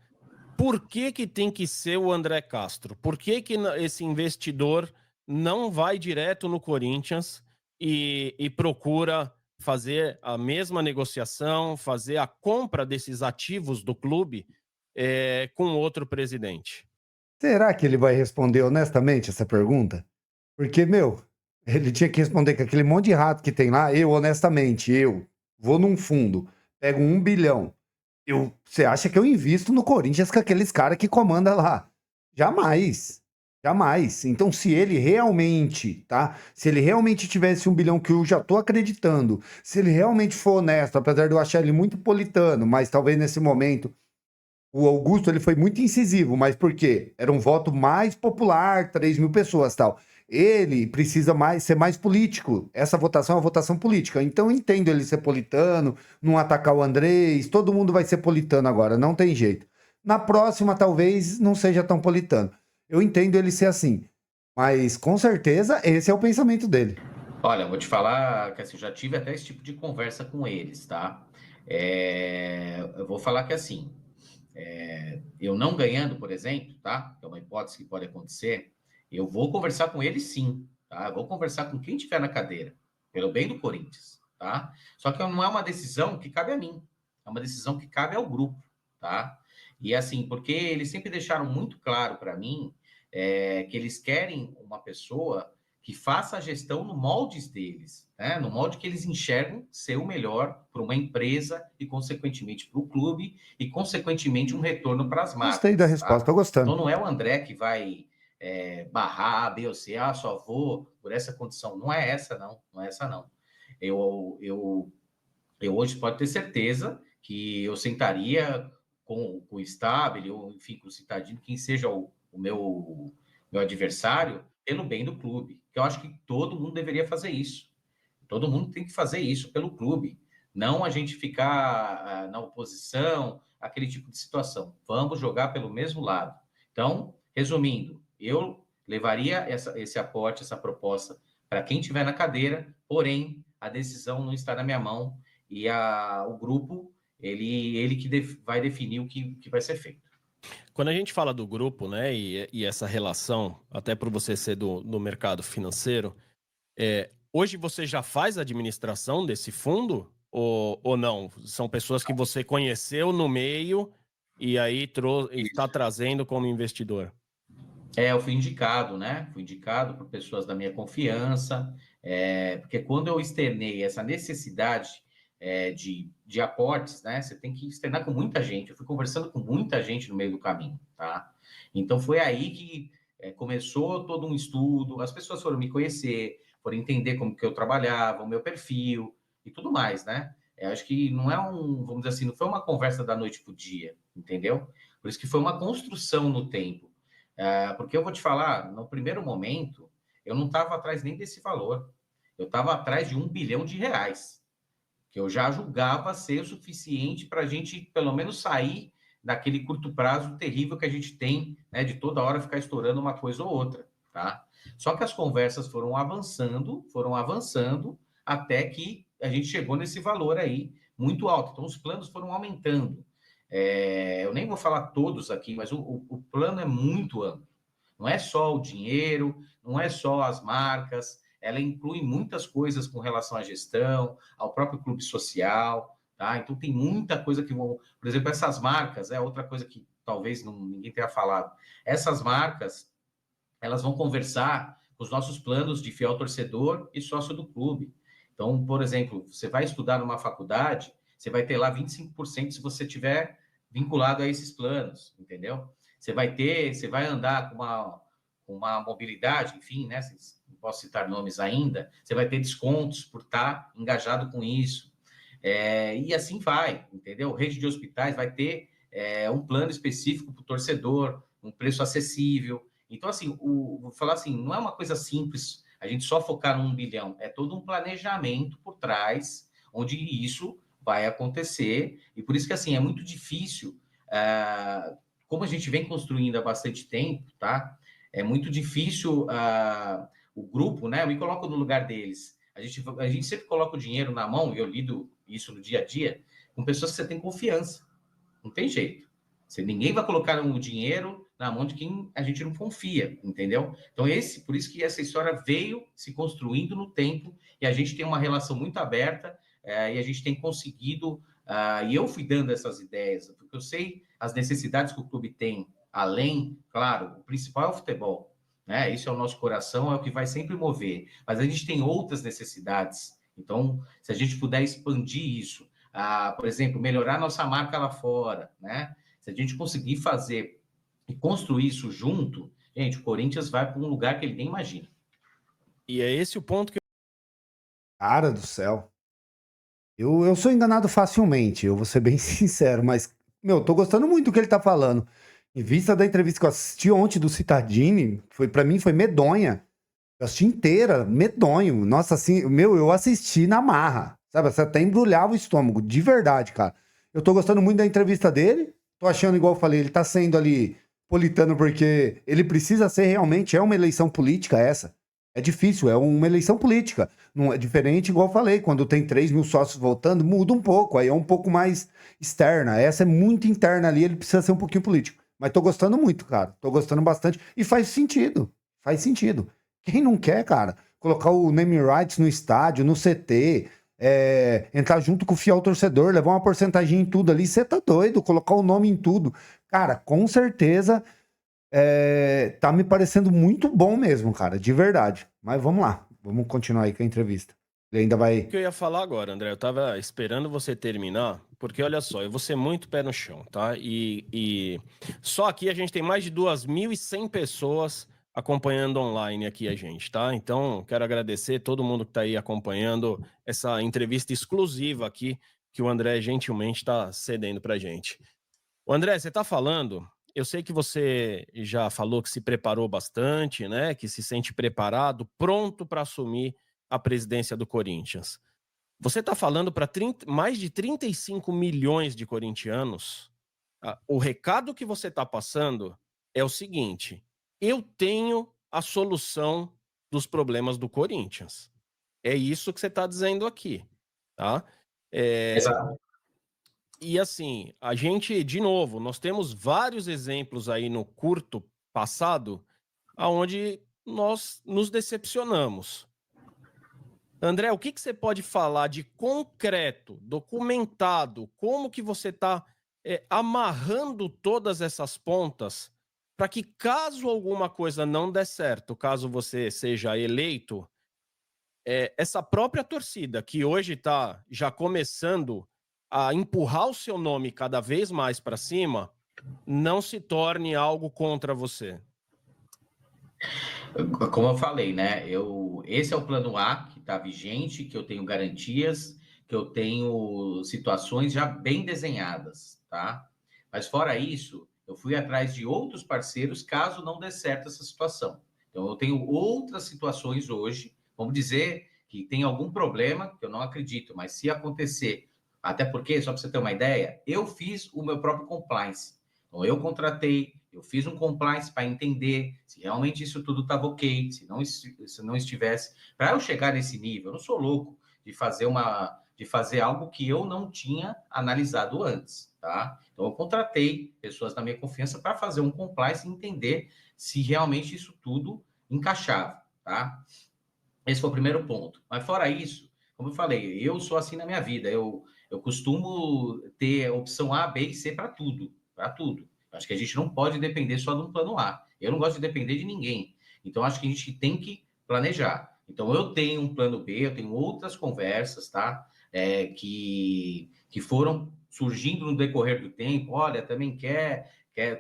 Por que que tem que ser o André Castro? Por que que esse investidor não vai direto no Corinthians e procura fazer a mesma negociação, fazer a compra desses ativos do clube com outro presidente? Será que ele vai responder honestamente essa pergunta? Porque, meu, ele tinha que responder com aquele monte de rato que tem lá. Eu, honestamente, eu vou num fundo, pego 1 bilhão. Você acha que eu invisto no Corinthians com aqueles caras que comanda lá? Jamais. Jamais. Então, se ele realmente, tá? Se ele realmente tivesse 1 bilhão, que eu já tô acreditando, se ele realmente for honesto, apesar de eu achar ele muito politano, mas talvez nesse momento o Augusto ele foi muito incisivo, mas por quê? Era um voto mais popular, 3.000 pessoas tal. Ele precisa ser mais político. Essa votação é uma votação política. Então eu entendo ele ser politano, não atacar o Andrés, todo mundo vai ser politano agora, não tem jeito. Na próxima, talvez não seja tão politano. Eu entendo ele ser assim. Mas com certeza esse é o pensamento dele. Olha, eu vou te falar que assim, eu já tive até esse tipo de conversa com eles, tá? Eu vou falar que assim, eu não ganhando, por exemplo, tá? Que é uma hipótese que pode acontecer, eu vou conversar com ele sim, tá? Eu vou conversar com quem tiver na cadeira, pelo bem do Corinthians, tá? Só que não é uma decisão que cabe a mim, é uma decisão que cabe ao grupo, tá? E assim, porque eles sempre deixaram muito claro para mim que eles querem uma pessoa que faça a gestão no moldes deles, né? No molde que eles enxergam ser o melhor para uma empresa e, consequentemente, para o clube e, consequentemente, um retorno para as Gostei da marcas, resposta, tá? tô gostando. Então, não é o André que vai barrar A, B ou C, só vou por essa condição. Não é essa, não. Não é essa, não. Eu hoje pode ter certeza que eu sentaria com o Stabile, ou enfim, com o Citadino, quem seja o meu adversário, pelo bem do clube. Que eu acho que todo mundo deveria fazer isso. Todo mundo tem que fazer isso pelo clube. Não a gente ficar na oposição, aquele tipo de situação. Vamos jogar pelo mesmo lado. Então, resumindo, eu levaria esse aporte, essa proposta para quem estiver na cadeira, porém, a decisão não está na minha mão e o grupo, ele que vai definir o que vai ser feito. Quando a gente fala do grupo, né, e essa relação, até por você ser do mercado financeiro, hoje você já faz a administração desse fundo ou não? São pessoas que você conheceu no meio e aí está trazendo como investidor? Eu fui indicado, né? Fui indicado por pessoas da minha confiança, porque quando eu externei essa necessidade de aportes, né? Você tem que externar com muita gente. Eu fui conversando com muita gente no meio do caminho, tá? Então foi aí que começou todo um estudo, as pessoas foram me conhecer, foram entender como que eu trabalhava, o meu perfil e tudo mais, né? Eu acho que não é vamos dizer assim, não foi uma conversa da noite para o dia, entendeu? Por isso que foi uma construção no tempo. Porque eu vou te falar, no primeiro momento, eu não estava atrás nem desse valor. Eu estava atrás de R$ 1 bilhão, que eu já julgava ser o suficiente para a gente, pelo menos, sair daquele curto prazo terrível que a gente tem, né, de toda hora ficar estourando uma coisa ou outra, tá? Só que as conversas foram avançando, até que a gente chegou nesse valor aí muito alto. Então, os planos foram aumentando. Eu nem vou falar todos aqui, mas o plano é muito amplo. Não é só o dinheiro, não é só as marcas, ela inclui muitas coisas com relação à gestão, ao próprio clube social, tá? Então tem muita coisa que vão, por exemplo, essas marcas, é outra coisa que talvez ninguém tenha falado. Essas marcas, elas vão conversar com os nossos planos de fiel torcedor e sócio do clube. Então, por exemplo, você vai estudar numa faculdade, você vai ter lá 25% se você tiver vinculado a esses planos, entendeu? Você vai andar com uma mobilidade, enfim, né? Não posso citar nomes ainda, você vai ter descontos por estar engajado com isso. E assim vai, entendeu? Rede de hospitais vai ter um plano específico para o torcedor, um preço acessível. Então, assim, vou falar assim, não é uma coisa simples a gente só focar no 1 bilhão, é todo um planejamento por trás, onde isso vai acontecer, e por isso que, assim, é muito difícil, como a gente vem construindo há bastante tempo, tá? É muito difícil o grupo, né? Eu me coloco no lugar deles. A gente sempre coloca o dinheiro na mão, e eu lido isso no dia a dia, com pessoas que você tem confiança. Não tem jeito. Ninguém vai colocar o dinheiro na mão de quem a gente não confia, entendeu? Então, por isso que essa história veio se construindo no tempo, e a gente tem uma relação muito aberta, e a gente tem conseguido, e eu fui dando essas ideias, porque eu sei as necessidades que o clube tem, além, claro, o principal é o futebol, né? Isso é o nosso coração, é o que vai sempre mover, mas a gente tem outras necessidades. Então, se a gente puder expandir isso, por exemplo, melhorar nossa marca lá fora, né? Se a gente conseguir fazer e construir isso junto, gente, o Corinthians vai para um lugar que ele nem imagina. E é esse o ponto que... Cara do céu. Eu sou enganado facilmente, eu vou ser bem sincero, mas, meu, tô gostando muito do que ele tá falando. Em vista da entrevista que eu assisti ontem do Cittadini, para mim foi medonha. Eu assisti inteira, medonho. Nossa, assim, meu, eu assisti na marra, sabe? Você até embrulhava o estômago, de verdade, cara. Eu tô gostando muito da entrevista dele, tô achando, igual eu falei, ele tá sendo ali politano porque ele precisa ser realmente, é uma eleição política essa. É difícil, é uma eleição política. Não é diferente, igual eu falei, quando tem 3 mil sócios votando, muda um pouco, aí é um pouco mais externa. Essa é muito interna ali, ele precisa ser um pouquinho político. Mas tô gostando muito, cara. Tô gostando bastante. E faz sentido. Faz sentido. Quem não quer, cara, colocar o name rights no estádio, no CT, entrar junto com o fiel torcedor, levar uma porcentagem em tudo ali, você tá doido, colocar o nome em tudo. Cara, com certeza tá me parecendo muito bom mesmo, cara, de verdade. Mas vamos lá, vamos continuar aí com a entrevista. Ele ainda vai... O que eu ia falar agora, André, eu tava esperando você terminar, porque olha só, eu vou ser muito pé no chão, tá? E só aqui a gente tem mais de 2.100 pessoas acompanhando online aqui a gente, tá? Então, quero agradecer todo mundo que tá aí acompanhando essa entrevista exclusiva aqui que o André gentilmente está cedendo pra gente. O André, você tá falando, eu sei que você já falou que se preparou bastante, né? Que se sente preparado, pronto para assumir a presidência do Corinthians. Você está falando para mais de 35 milhões de corintianos. O recado que você está passando é o seguinte: eu tenho a solução dos problemas do Corinthians. É isso que você está dizendo aqui, tá? Exato. E assim, a gente, de novo, nós temos vários exemplos aí no curto passado aonde nós nos decepcionamos. André, o que você pode falar de concreto, documentado, como que você está amarrando todas essas pontas para que, caso alguma coisa não der certo, caso você seja eleito, essa própria torcida, que hoje está já começando a empurrar o seu nome cada vez mais para cima, não se torne algo contra você? Como eu falei, né? Esse é o plano A que está vigente, que eu tenho garantias, que eu tenho situações já bem desenhadas, tá? Mas fora isso, eu fui atrás de outros parceiros caso não dê certo essa situação. Então, eu tenho outras situações hoje, vamos dizer que tem algum problema, que eu não acredito, mas se acontecer, até porque, só para você ter uma ideia, eu fiz o meu próprio compliance. Então, eu contratei, eu fiz um compliance para entender se realmente isso tudo estava ok, se não estivesse. Para eu chegar nesse nível, eu não sou louco de fazer algo que eu não tinha analisado antes, tá? Então, eu contratei pessoas da minha confiança para fazer um compliance e entender se realmente isso tudo encaixava, tá? Esse foi o primeiro ponto. Mas fora isso, como eu falei, eu sou assim na minha vida. Eu costumo ter opção A, B e C para tudo, para tudo. Acho que a gente não pode depender só de um plano A. Eu não gosto de depender de ninguém. Então, acho que a gente tem que planejar. Então, eu tenho um plano B, eu tenho outras conversas, tá? Que foram surgindo no decorrer do tempo. Olha, também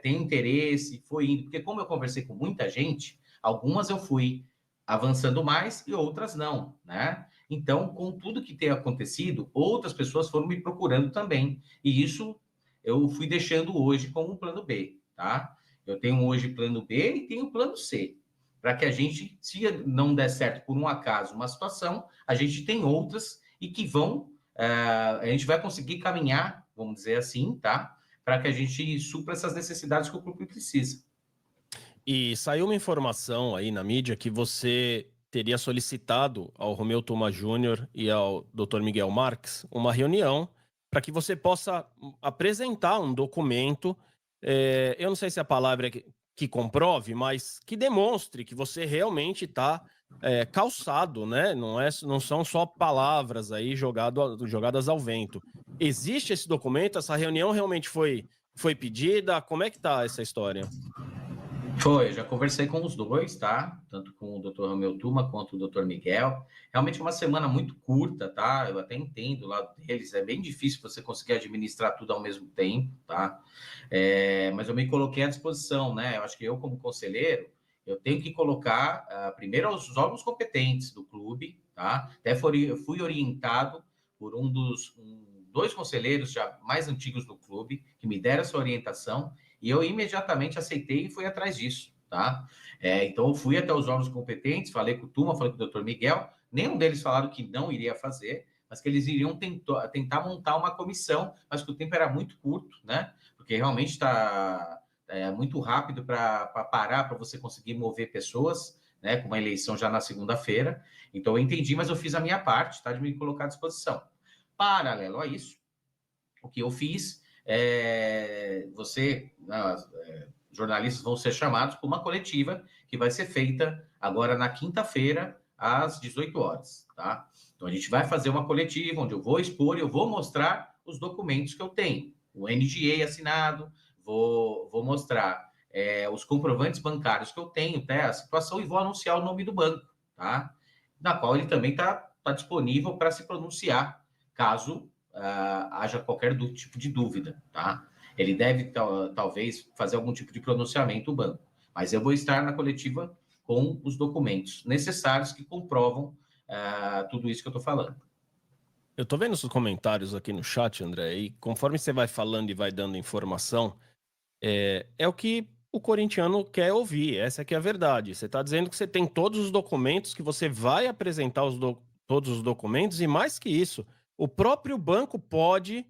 tem interesse, foi indo. Porque como eu conversei com muita gente, algumas eu fui avançando mais e outras não, né? Então, com tudo que tem acontecido, outras pessoas foram me procurando também. E isso eu fui deixando hoje como um plano B, tá? Eu tenho hoje plano B e tenho plano C. Para que a gente, se não der certo por um acaso uma situação, a gente tem outras e que a gente vai conseguir caminhar, vamos dizer assim, tá? Para que a gente supra essas necessidades que o clube precisa. E saiu uma informação aí na mídia que você teria solicitado ao Romeu Tuma Júnior e ao Dr. Miguel Marques uma reunião para que você possa apresentar um documento, eu não sei se a palavra é que comprove, mas que demonstre que você realmente está calçado, né? Não são só palavras aí jogadas ao vento. Existe esse documento? Essa reunião realmente foi pedida? Como é que está essa história? Foi, eu já conversei com os dois, tá? Tanto com o Dr. Romeu Tuma quanto o Dr. Miguel. Realmente é uma semana muito curta, tá? Eu até entendo o lado deles, é bem difícil você conseguir administrar tudo ao mesmo tempo, tá? Mas eu me coloquei à disposição, né? Eu acho que eu, como conselheiro, eu tenho que colocar primeiro os órgãos competentes do clube, tá? Até fui orientado por dois conselheiros já mais antigos do clube, que me deram essa orientação, e eu imediatamente aceitei e fui atrás disso, tá? Então, eu fui até os órgãos competentes, falei com o Tuma, falei com o Dr. Miguel, nenhum deles falaram que não iria fazer, mas que eles iriam tentar montar uma comissão, mas que o tempo era muito curto, né? Porque realmente está muito rápido para parar, para você conseguir mover pessoas, né? Com uma eleição já na segunda-feira. Então, eu entendi, mas eu fiz a minha parte, tá? De me colocar à disposição. Paralelo a isso, o que eu fiz jornalistas vão ser chamados para uma coletiva que vai ser feita agora na quinta-feira, às 18 horas, tá? Então, a gente vai fazer uma coletiva onde eu vou expor e eu vou mostrar os documentos que eu tenho. O NDA assinado, vou mostrar os comprovantes bancários que eu tenho, até a situação, e vou anunciar o nome do banco, tá? Na qual ele também está disponível para se pronunciar, caso haja qualquer tipo de dúvida, tá? Ele deve, talvez, fazer algum tipo de pronunciamento, o banco. Mas eu vou estar na coletiva com os documentos necessários que comprovam tudo isso que eu estou falando. Eu estou vendo os comentários aqui no chat, André, e conforme você vai falando e vai dando informação, é o que o corintiano quer ouvir, essa aqui é a verdade. Você está dizendo que você tem todos os documentos, que você vai apresentar todos os documentos, e mais que isso, o próprio banco pode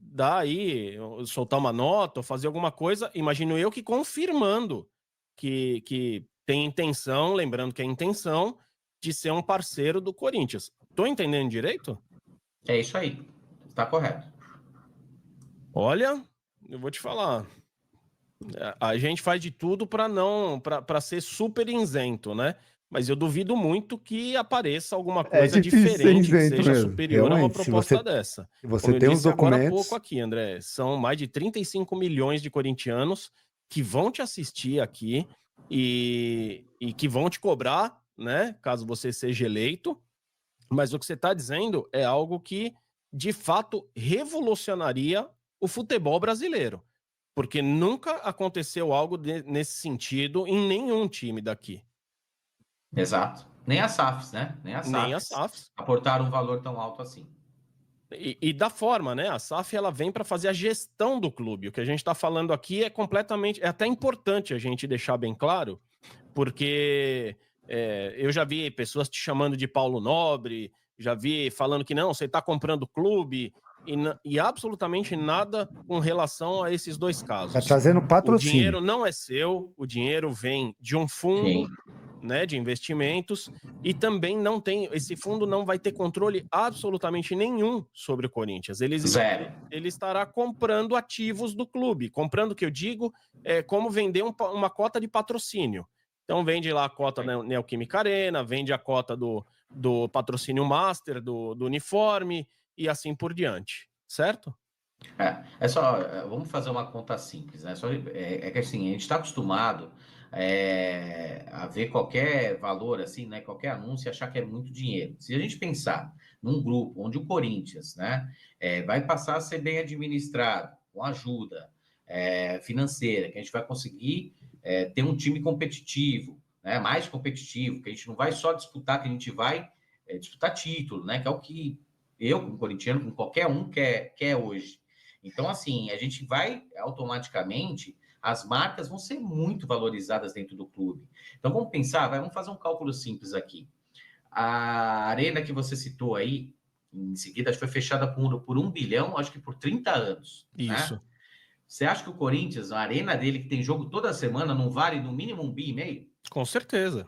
dar aí, soltar uma nota ou fazer alguma coisa, imagino eu, que confirmando que tem intenção, lembrando que é intenção, de ser um parceiro do Corinthians. Estou entendendo direito? É isso aí, está correto. Olha, eu vou te falar, a gente faz de tudo para ser super isento, né? Mas eu duvido muito que apareça alguma coisa diferente que seja mesmo. superior Realmente, a uma proposta dessa. Se você Como tem eu os disse agora há documentos. pouco aqui, André, são mais de 35 milhões de corintianos que vão te assistir aqui e que vão te cobrar, né? Caso você seja eleito. Mas o que você está dizendo é algo que, de fato, revolucionaria o futebol brasileiro. Porque nunca aconteceu algo nesse sentido em nenhum time daqui. Exato. Nem as SAFs, né? Nem as Nem as SAFs SAFs. aportaram um valor tão alto assim. E da forma, né? A SAF ela vem para fazer a gestão do clube. O que a gente está falando aqui é completamente. É até importante a gente deixar bem claro, porque eu já vi pessoas te chamando de Paulo Nobre, já vi falando que não, você está comprando o clube, e absolutamente nada com relação a esses dois casos. Tá trazendo O patrocínio. dinheiro não é seu, o dinheiro vem de um fundo. Sim. Né, de investimentos, e também não tem, esse fundo não vai ter controle absolutamente nenhum sobre o Corinthians. Ele estará comprando ativos do clube. Comprando, o que eu digo, é como vender uma cota de patrocínio. Então vende lá a cota da Neoquímica Arena, vende a cota do patrocínio master, do uniforme, e assim por diante, certo? É só, vamos fazer uma conta simples, né? É que assim, a gente está acostumado a ver qualquer valor, assim, né? Qualquer anúncio e achar que é muito dinheiro. Se a gente pensar num grupo onde o Corinthians, né, vai passar a ser bem administrado, com ajuda financeira, que a gente vai conseguir ter um time competitivo, né? Mais competitivo, que a gente não vai só disputar, que a gente vai disputar título, né? Que é o que eu, como corintiano, com qualquer um quer hoje. Então, assim, a gente vai automaticamente, as marcas vão ser muito valorizadas dentro do clube. Então, vamos pensar, vamos fazer um cálculo simples aqui. A arena que você citou aí, em seguida, foi fechada por 1 bilhão, acho que por 30 anos. Isso. Né? Você acha que o Corinthians, a arena dele, que tem jogo toda semana, não vale no mínimo 1,5 bilhão? Com certeza.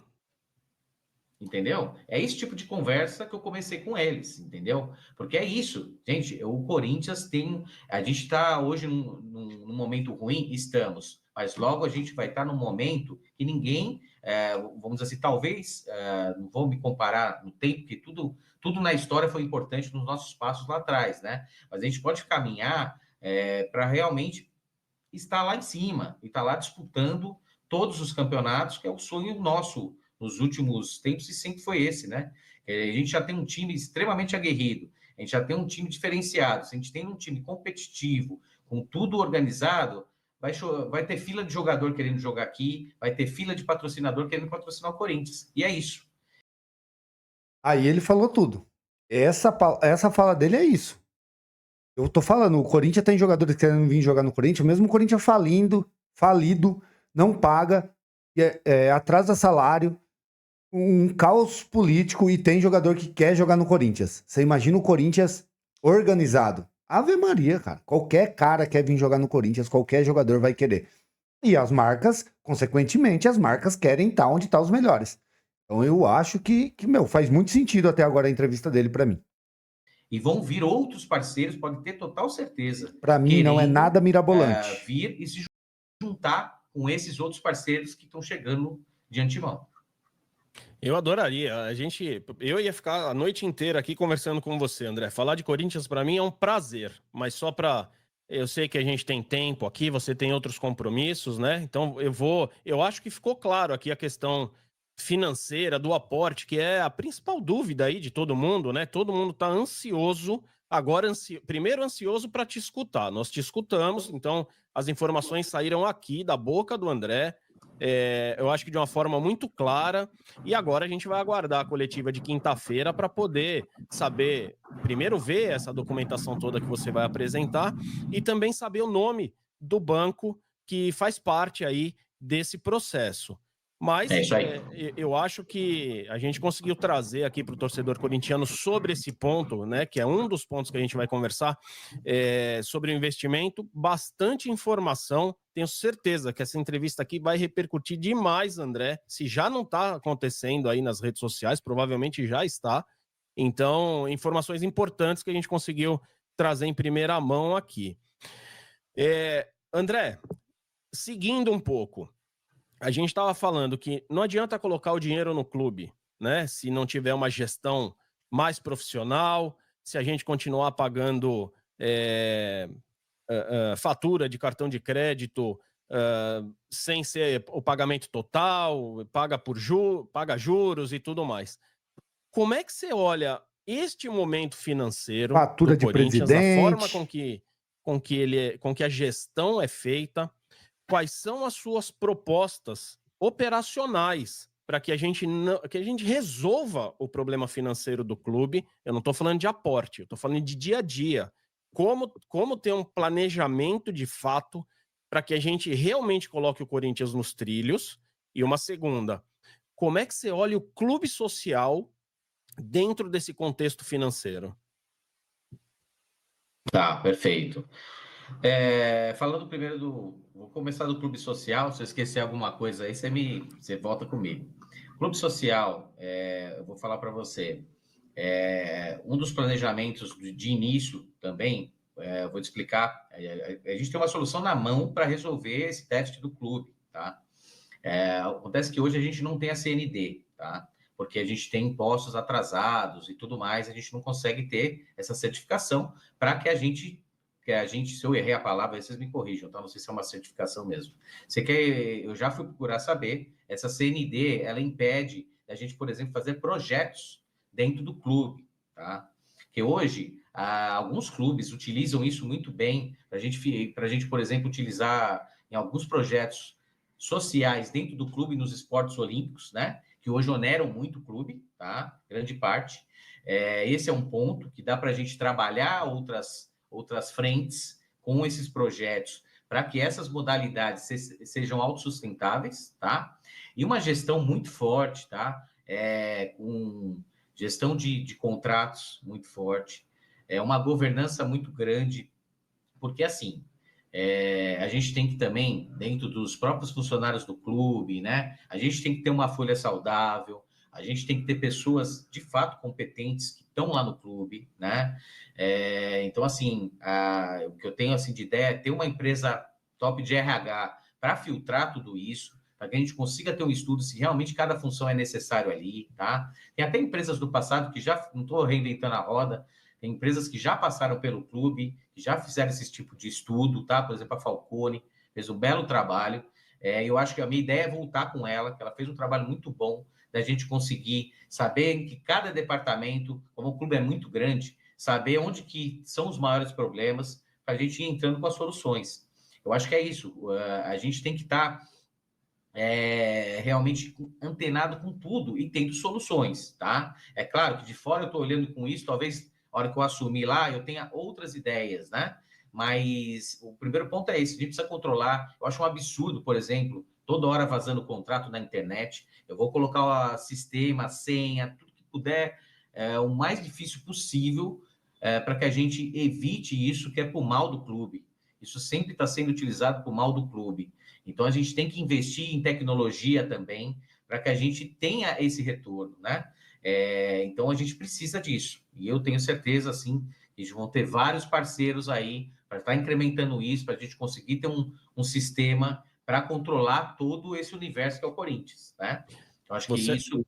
Entendeu? É esse tipo de conversa que eu comecei com eles, entendeu? Porque é isso, gente. O Corinthians tem. A gente está hoje num momento ruim, estamos, mas logo a gente vai estar num momento que ninguém, vamos dizer assim, talvez, não vou me comparar no tempo, porque tudo na história foi importante nos nossos passos lá atrás, né? Mas a gente pode caminhar para realmente estar lá em cima e estar lá disputando todos os campeonatos, que é o sonho nosso nos últimos tempos, e sempre foi esse, né? A gente já tem um time extremamente aguerrido, a gente já tem um time diferenciado, se a gente tem um time competitivo, com tudo organizado, vai ter fila de jogador querendo jogar aqui, vai ter fila de patrocinador querendo patrocinar o Corinthians, e é isso. Aí ele falou tudo. Essa fala dele é isso. Eu tô falando, o Corinthians tem jogadores querendo vir jogar no Corinthians, mesmo o Corinthians falido, não paga, atrasa salário, um caos político, e tem jogador que quer jogar no Corinthians. Você imagina o Corinthians organizado. Ave Maria, cara. Qualquer cara quer vir jogar no Corinthians, qualquer jogador vai querer. E as marcas, consequentemente, as marcas querem estar onde estão os melhores. Então eu acho que faz muito sentido até agora a entrevista dele pra mim. E vão vir outros parceiros, pode ter total certeza. Pra mim não é nada mirabolante. Vir e se juntar com esses outros parceiros que estão chegando de antemão. Eu adoraria. Eu ia ficar a noite inteira aqui conversando com você, André. Falar de Corinthians para mim é um prazer, mas só para eu sei que a gente tem tempo aqui, você tem outros compromissos, né? Então eu acho que ficou claro aqui a questão financeira do aporte, que é a principal dúvida aí de todo mundo, né? Todo mundo está ansioso, primeiro ansioso para te escutar. Nós te escutamos, então as informações saíram aqui da boca do André. Eu acho que de uma forma muito clara, e agora a gente vai aguardar a coletiva de quinta-feira para poder saber, primeiro ver essa documentação toda que você vai apresentar e também saber o nome do banco que faz parte aí desse processo. Mas eu acho que a gente conseguiu trazer aqui para o torcedor corintiano sobre esse ponto, né, que é um dos pontos que a gente vai conversar, sobre o investimento, bastante informação. Tenho certeza que essa entrevista aqui vai repercutir demais, André. Se já não está acontecendo aí nas redes sociais, provavelmente já está. Então, informações importantes que a gente conseguiu trazer em primeira mão aqui. André, seguindo um pouco, a gente estava falando que não adianta colocar o dinheiro no clube, né? Se não tiver uma gestão mais profissional, se a gente continuar pagando fatura de cartão de crédito sem ser o pagamento total, paga juros e tudo mais. Como é que você olha este momento financeiro fatura do de Corinthians, presidente, a forma com que a gestão é feita? Quais são as suas propostas operacionais para que a gente resolva o problema financeiro do clube. Eu não estou falando de aporte, eu estou falando de dia a dia. Como ter um planejamento de fato para que a gente realmente coloque o Corinthians nos trilhos. E uma segunda, como é que você olha o clube social dentro desse contexto financeiro? Tá, perfeito. Falando primeiro vou começar do clube social. Se eu esquecer alguma coisa aí, você volta comigo. Clube social, eu vou falar para você. Um dos planejamentos de início também, eu vou te explicar. A gente tem uma solução na mão para resolver esse déficit do clube, tá? Acontece que hoje a gente não tem a CND, tá? Porque a gente tem impostos atrasados e tudo mais, a gente não consegue ter essa certificação para que a gente, se eu errei a palavra, aí vocês me corrijam, tá? Não sei se é uma certificação mesmo. Eu já fui procurar saber, essa CND, ela impede a gente, por exemplo, fazer projetos dentro do clube, tá? Que hoje, alguns clubes utilizam isso muito bem, para a gente, por exemplo, utilizar em alguns projetos sociais dentro do clube nos esportes olímpicos, né? Que hoje oneram muito o clube, tá? Grande parte. Esse é um ponto que dá para a gente trabalhar outras frentes com esses projetos para que essas modalidades sejam autossustentáveis, tá? E uma gestão muito forte, tá? Com gestão de contratos muito forte, uma governança muito grande, porque assim, a gente tem que também, dentro dos próprios funcionários do clube, né? A gente tem que ter uma folha saudável, a gente tem que ter pessoas de fato competentes que estão lá no clube, né? Então, assim, o que eu tenho assim, de ideia é ter uma empresa top de RH para filtrar tudo isso, para que a gente consiga ter um estudo se realmente cada função é necessário ali, tá? Tem até empresas do passado que já, não estou reinventando a roda, tem empresas que já passaram pelo clube, que já fizeram esse tipo de estudo, tá? Por exemplo, a Falcone fez um belo trabalho. Eu acho que a minha ideia é voltar com ela, que ela fez um trabalho muito bom da gente conseguir saber que cada departamento, como o clube é muito grande, saber onde que são os maiores problemas para a gente ir entrando com as soluções. Eu acho que é isso. A gente tem que estar realmente antenado com tudo e tendo soluções, tá? É claro que de fora eu estou olhando com isso, talvez a hora que eu assumir lá eu tenha outras ideias, né? Mas o primeiro ponto é esse, a gente precisa controlar. Eu acho um absurdo, por exemplo, toda hora vazando contrato na internet. Eu vou colocar o sistema, senha, tudo que puder, o mais difícil possível, para que a gente evite isso, que é por mal do clube. Isso sempre está sendo utilizado por mal do clube. Então, a gente tem que investir em tecnologia também, para que a gente tenha esse retorno, né? Então, a gente precisa disso. E eu tenho certeza, assim, que vão ter vários parceiros aí para estar incrementando isso, para a gente conseguir ter um sistema para controlar todo esse universo que é o Corinthians, né? Eu acho que isso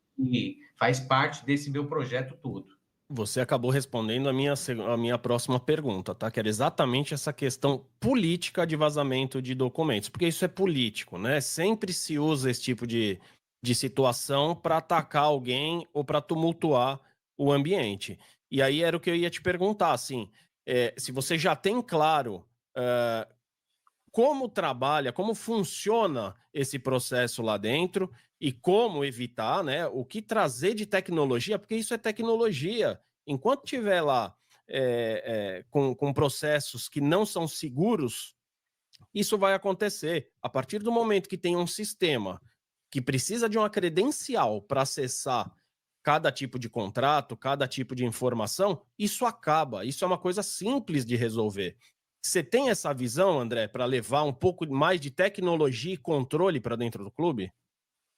faz parte desse meu projeto todo. Você acabou respondendo a minha próxima pergunta, tá? Que era exatamente essa questão política de vazamento de documentos, porque isso é político, né? Sempre se usa esse tipo de situação para atacar alguém ou para tumultuar o ambiente. E aí era o que eu ia te perguntar, assim, se você já tem claro como trabalha, como funciona esse processo lá dentro e como evitar, né? O que trazer de tecnologia, porque isso é tecnologia. Enquanto tiver lá com processos que não são seguros, isso vai acontecer. A partir do momento que tem um sistema que precisa de uma credencial para acessar cada tipo de contrato, cada tipo de informação, isso acaba. Isso é uma coisa simples de resolver. Você tem essa visão, André, para levar um pouco mais de tecnologia e controle para dentro do clube?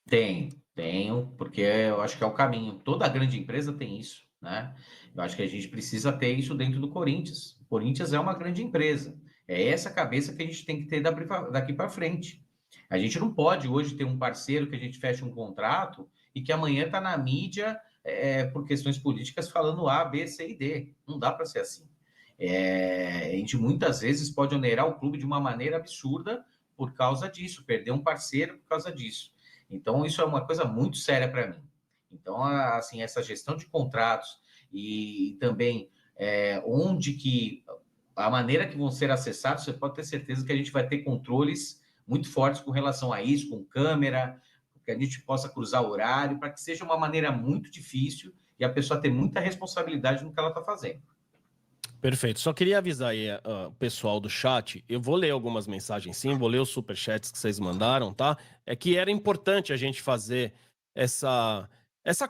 Tenho, porque eu acho que é o caminho. Toda grande empresa tem isso, né? Eu acho que a gente precisa ter isso dentro do Corinthians. O Corinthians é uma grande empresa. É essa cabeça que a gente tem que ter daqui para frente. A gente não pode hoje ter um parceiro que a gente feche um contrato e que amanhã está na mídia por questões políticas falando A, B, C e D. Não dá para ser assim. A gente muitas vezes pode onerar o clube de uma maneira absurda por causa disso, perder um parceiro por causa disso. Então, isso é uma coisa muito séria para mim. Então, assim, essa gestão de contratos e também onde que a maneira que vão ser acessados, você pode ter certeza que a gente vai ter controles muito fortes com relação a isso, com câmera, que a gente possa cruzar o horário, para que seja uma maneira muito difícil e a pessoa ter muita responsabilidade no que ela está fazendo. Perfeito. Só queria avisar aí o pessoal do chat. Eu vou ler algumas mensagens, sim, vou ler os superchats que vocês mandaram, tá? É que era importante a gente fazer essa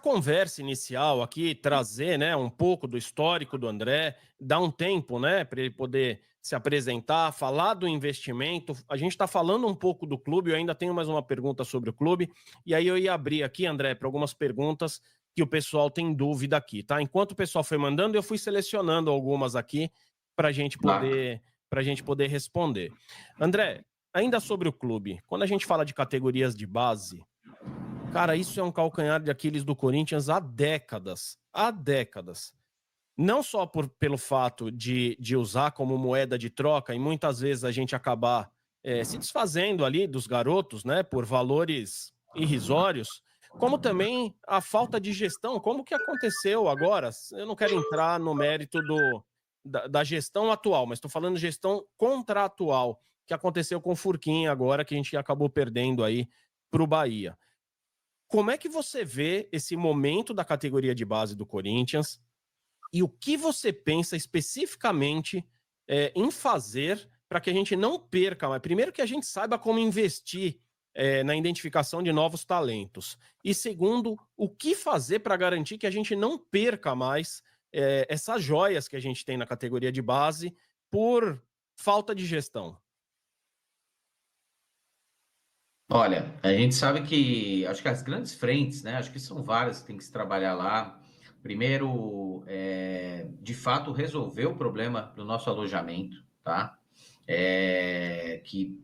conversa inicial aqui, trazer, né, um pouco do histórico do André, dar um tempo, né, para ele poder se apresentar, falar do investimento. A gente está falando um pouco do clube, eu ainda tenho mais uma pergunta sobre o clube, e aí eu ia abrir aqui, André, para algumas perguntas que o pessoal tem dúvida aqui, tá? Enquanto o pessoal foi mandando, eu fui selecionando algumas aqui para a gente poder responder. André, ainda sobre o clube, quando a gente fala de categorias de base, cara, isso é um calcanhar de Aquiles do Corinthians há décadas. Há décadas. Não só pelo fato de usar como moeda de troca e muitas vezes a gente acabar se desfazendo ali dos garotos, né, por valores irrisórios, como também a falta de gestão, como que aconteceu agora? Eu não quero entrar no mérito da gestão atual, mas estou falando de gestão contratual, que aconteceu com o Furquim agora, que a gente acabou perdendo aí para o Bahia. Como é que você vê esse momento da categoria de base do Corinthians e o que você pensa especificamente em fazer para que a gente não perca, mas primeiro que a gente saiba como investir na identificação de novos talentos. E segundo, o que fazer para garantir que a gente não perca mais essas joias que a gente tem na categoria de base por falta de gestão. Olha, a gente sabe que, acho que as grandes frentes, né? Acho que são várias que tem que se trabalhar lá. Primeiro, de fato, resolver o problema do nosso alojamento, tá? Que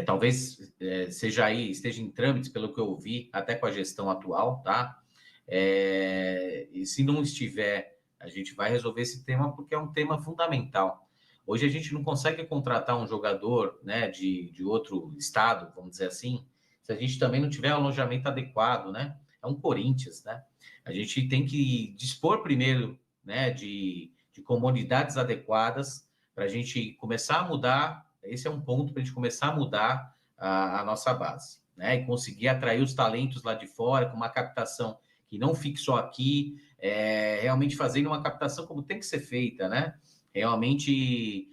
talvez esteja em trâmites, pelo que eu ouvi, até com a gestão atual, tá? E se não estiver, a gente vai resolver esse tema porque é um tema fundamental. Hoje a gente não consegue contratar um jogador, né, de outro estado, vamos dizer assim, se a gente também não tiver um alojamento adequado, né? É um Corinthians, né? A gente tem que dispor primeiro, né, de comodidades adequadas para a gente começar a mudar. Esse é um ponto para a gente começar a mudar a nossa base, né? E conseguir atrair os talentos lá de fora com uma captação que não fique só aqui, realmente fazendo uma captação como tem que ser feita, né? Realmente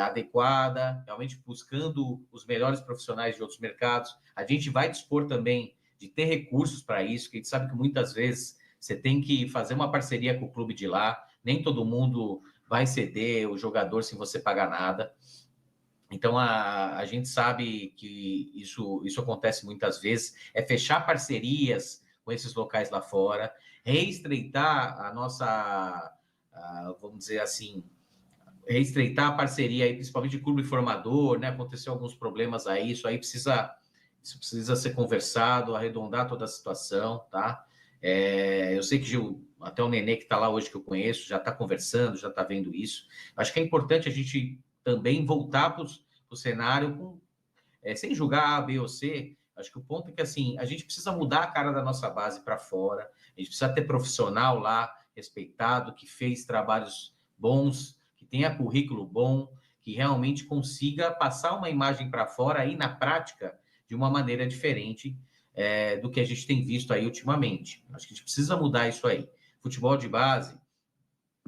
adequada, realmente buscando os melhores profissionais de outros mercados. A gente vai dispor também de ter recursos para isso, que a gente sabe que muitas vezes você tem que fazer uma parceria com o clube de lá, nem todo mundo vai ceder o jogador sem você pagar nada. Então, a gente sabe que isso acontece muitas vezes, fechar parcerias com esses locais lá fora, reestreitar a nossa, vamos dizer assim, reestreitar a parceria, aí, principalmente de clube formador, né? Aconteceu alguns problemas aí, isso precisa ser conversado, arredondar toda a situação, tá? Eu sei que até o Nenê que está lá hoje, que eu conheço, já está conversando, já está vendo isso. Acho que é importante a gente também voltar para o cenário sem julgar A, B ou C. Acho que o ponto é que assim, a gente precisa mudar a cara da nossa base para fora, a gente precisa ter profissional lá, respeitado, que fez trabalhos bons, que tenha currículo bom, que realmente consiga passar uma imagem para fora aí na prática de uma maneira diferente do que a gente tem visto aí ultimamente. Acho que a gente precisa mudar isso aí. Futebol de base,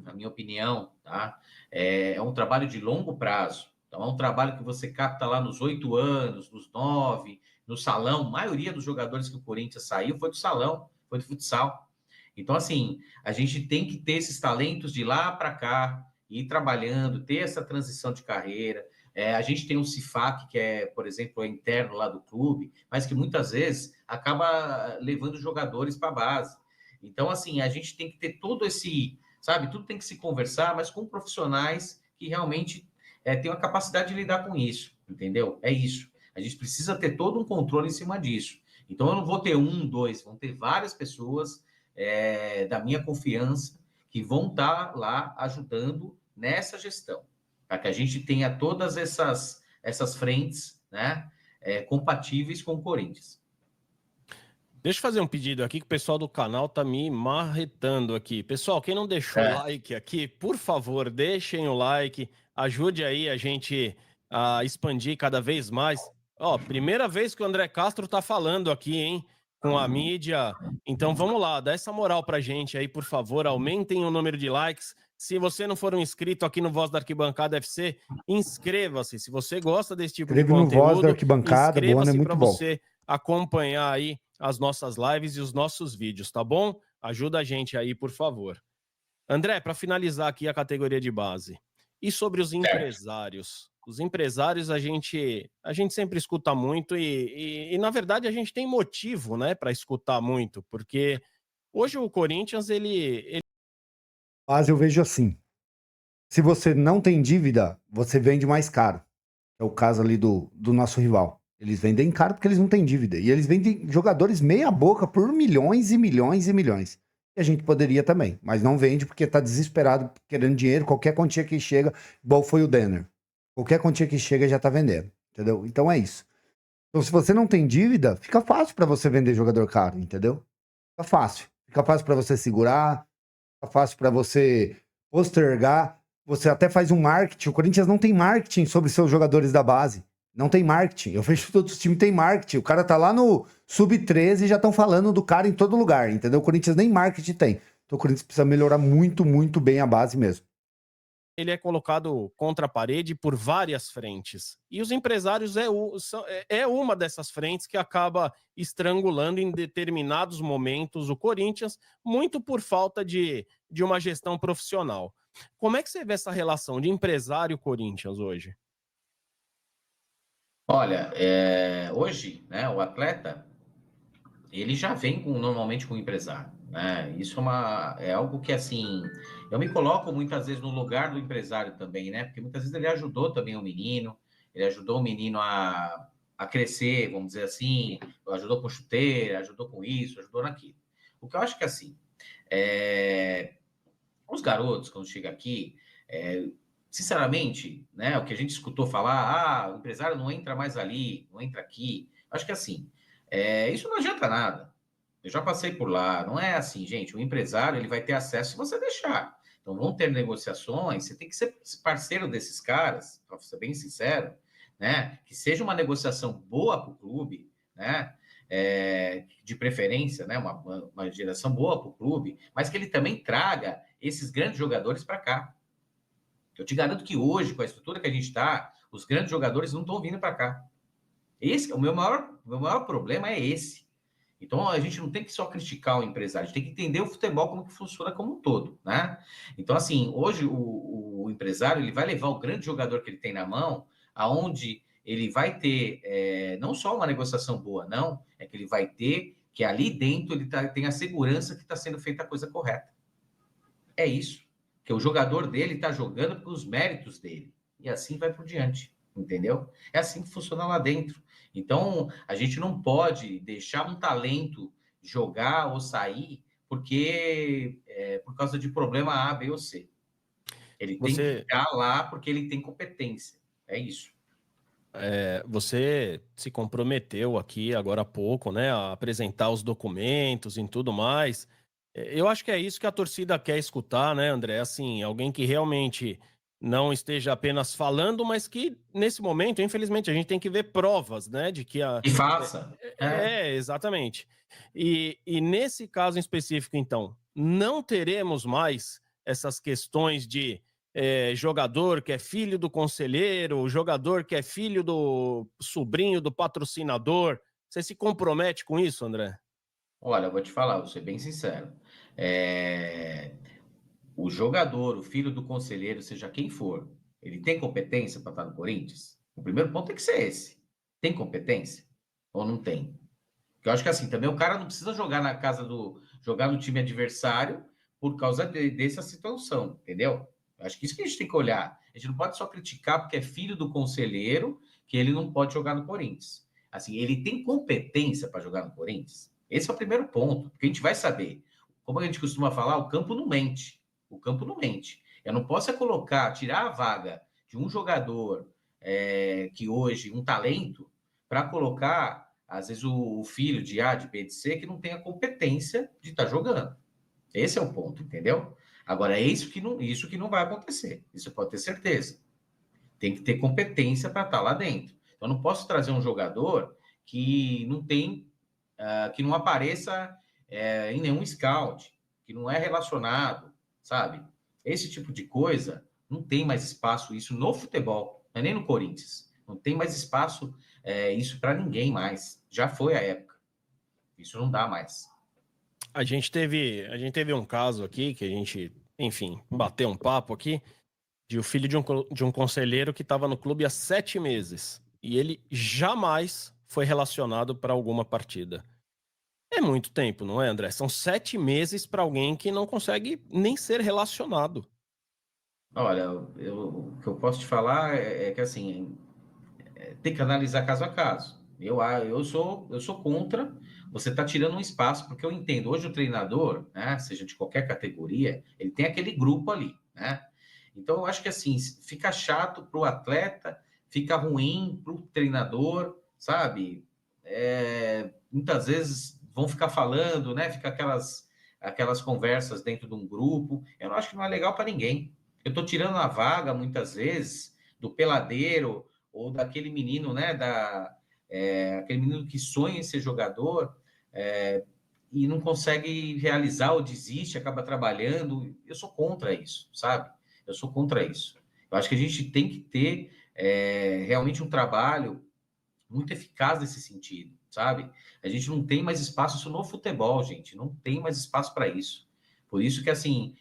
na minha opinião, tá? É um trabalho de longo prazo. Então, é um trabalho que você capta lá nos 8 anos, nos 9, no salão. A maioria dos jogadores que o Corinthians saiu foi do salão, foi do futsal. Então, assim, a gente tem que ter esses talentos de lá para cá, ir trabalhando, ter essa transição de carreira. A gente tem um CIFAC, que é, por exemplo, interno lá do clube, mas que muitas vezes acaba levando jogadores para a base. Então, assim, a gente tem que ter todo esse, sabe, tudo tem que se conversar, mas com profissionais que realmente tenham a capacidade de lidar com isso, entendeu? É isso. A gente precisa ter todo um controle em cima disso. Então, eu não vou ter um, dois, vão ter várias pessoas da minha confiança que vão estar lá ajudando nessa gestão, para que a gente tenha todas essas frentes, né, compatíveis com o Corinthians. Deixa eu fazer um pedido aqui que o pessoal do canal tá me marretando aqui. Pessoal, quem não deixou o like aqui, por favor, deixem o like, ajude aí a gente a expandir cada vez mais. Ó, primeira vez que o André Castro tá falando aqui, hein? Com a mídia. Então vamos lá, dá essa moral pra gente aí, por favor. Aumentem o número de likes. Se você não for um inscrito aqui no Voz da Arquibancada FC, inscreva-se. Se você gosta desse tipo de Escreve no Voz da conteúdo, Arquibancada, boa, é inscreva-se para muito bom. você acompanhar aí as nossas lives e os nossos vídeos, tá bom? Ajuda a gente aí, por favor. André, para finalizar aqui a categoria de base. E sobre os empresários? Os empresários a gente sempre escuta muito e na verdade a gente tem motivo, né, para escutar muito, porque hoje o Corinthians ele Mas eu vejo assim, se você não tem dívida, você vende mais caro. É o caso ali do nosso rival. Eles vendem caro porque eles não têm dívida. E eles vendem jogadores meia boca por milhões e milhões e milhões. E a gente poderia também, mas não vende porque tá desesperado querendo dinheiro. Qualquer quantia que chega, igual foi o Denner. Qualquer quantia que chega já tá vendendo, entendeu? Então é isso. Então se você não tem dívida, fica fácil para você vender jogador caro, entendeu? Fica fácil. Fica fácil para você segurar, fica fácil para você postergar. Você até faz um marketing. O Corinthians não tem marketing sobre seus jogadores da base. Não tem marketing. Eu vejo que todos os times têm marketing. O cara tá lá no Sub-13 e já estão falando do cara em todo lugar, entendeu? O Corinthians nem marketing tem. Então o Corinthians precisa melhorar muito, muito bem a base mesmo. ele é colocado contra a parede por várias frentes. E os empresários é uma dessas frentes que acaba estrangulando em determinados momentos o Corinthians, muito por falta de uma gestão profissional. Como é que você vê essa relação de empresário-Corinthians hoje? Olha, hoje, né, o atleta, ele já vem normalmente com o empresário, né? Isso é algo que, assim, eu me coloco muitas vezes no lugar do empresário também, né? Porque muitas vezes ele ajudou também o menino, ele ajudou o menino a crescer, vamos dizer assim, ajudou com chuteira, ajudou com isso, ajudou naquilo. O que eu acho que, assim, os garotos, quando chegam aqui, sinceramente, né, o que a gente escutou falar, o empresário não entra mais ali, não entra aqui, acho que, assim, isso não adianta nada. Eu já passei por lá. Não é assim, gente. O empresário ele vai ter acesso se você deixar. Então, vão ter negociações. Você tem que ser parceiro desses caras, para ser bem sincero, né? Que seja uma negociação boa para o clube, né? De preferência, né? Uma geração boa para o clube, mas que ele também traga esses grandes jogadores para cá. Eu te garanto que hoje, com a estrutura que a gente está, os grandes jogadores não estão vindo para cá. O meu maior problema é esse. Então, a gente não tem que só criticar o empresário, a gente tem que entender o futebol como que funciona como um todo, né? Então, assim, hoje o empresário, ele vai levar o grande jogador que ele tem na mão, aonde ele vai ter não só uma negociação boa, não, é que ele vai ter que ali dentro ele tem a segurança que está sendo feita a coisa correta. É isso. Que o jogador dele está jogando pelos méritos dele. E assim vai por diante, entendeu? É assim que funciona lá dentro. Então, a gente não pode deixar um talento jogar ou sair porque por causa de problema A, B ou C. Ele tem que ficar lá porque ele tem competência. É isso. Você se comprometeu aqui agora há pouco, né, a apresentar os documentos e tudo mais. Eu acho que é isso que a torcida quer escutar, né, André? Assim, alguém que realmente não esteja apenas falando, mas que nesse momento, infelizmente, a gente tem que ver provas, né, de que E faça. Exatamente. E nesse caso em específico, então, não teremos mais essas questões de jogador que é filho do conselheiro, jogador que é filho do sobrinho do patrocinador. Você se compromete com isso, André? Olha, eu vou te falar, vou ser bem sincero. O jogador, o filho do conselheiro, seja quem for, ele tem competência para estar no Corinthians? O primeiro ponto tem que ser esse. Tem competência? Ou não tem? Porque eu acho que assim, também o cara não precisa jogar jogar no time adversário por causa dessa situação, entendeu? Eu acho que isso que a gente tem que olhar. A gente não pode só criticar porque é filho do conselheiro que ele não pode jogar no Corinthians. Assim, ele tem competência para jogar no Corinthians? Esse é o primeiro ponto, porque a gente vai saber. Como a gente costuma falar, o campo não mente. O campo não mente. Eu não posso tirar a vaga de um jogador que hoje, um talento, para colocar, às vezes, o filho de A, de B, de C, que não tem a competência de estar jogando. Esse é o ponto, entendeu? Agora, é isso que não vai acontecer. Isso pode ter certeza. Tem que ter competência para estar lá dentro. Eu não posso trazer um jogador que não tem, que não apareça em nenhum scout, que não é relacionado, sabe? Esse tipo de coisa não tem mais espaço isso no futebol, não é nem no Corinthians. Não tem mais espaço isso para ninguém mais. Já foi a época. Isso não dá mais. A gente teve um caso aqui que a gente, enfim, bateu um papo aqui de o filho de um conselheiro que estava no clube há 7 meses e ele jamais foi relacionado para alguma partida. É muito tempo, não é, André? São 7 meses para alguém que não consegue nem ser relacionado. Olha, o que eu posso te falar é que assim tem que analisar caso a caso. Eu sou contra. Você está tirando um espaço, porque eu entendo. Hoje o treinador, né, seja de qualquer categoria, ele tem aquele grupo ali, né? Então eu acho que assim fica chato para o atleta, fica ruim para o treinador, sabe? Muitas vezes vão ficar falando, né? Fica aquelas conversas dentro de um grupo. Eu não acho que não é legal para ninguém. Eu estou tirando a vaga muitas vezes do peladeiro ou daquele menino, né, aquele menino que sonha em ser jogador e não consegue realizar ou desiste, acaba trabalhando. Eu sou contra isso, sabe? Eu sou contra isso. Eu acho que a gente tem que ter realmente um trabalho muito eficaz nesse sentido, sabe? A gente não tem mais espaço isso no futebol, gente. Não tem mais espaço para isso. Por isso que, assim,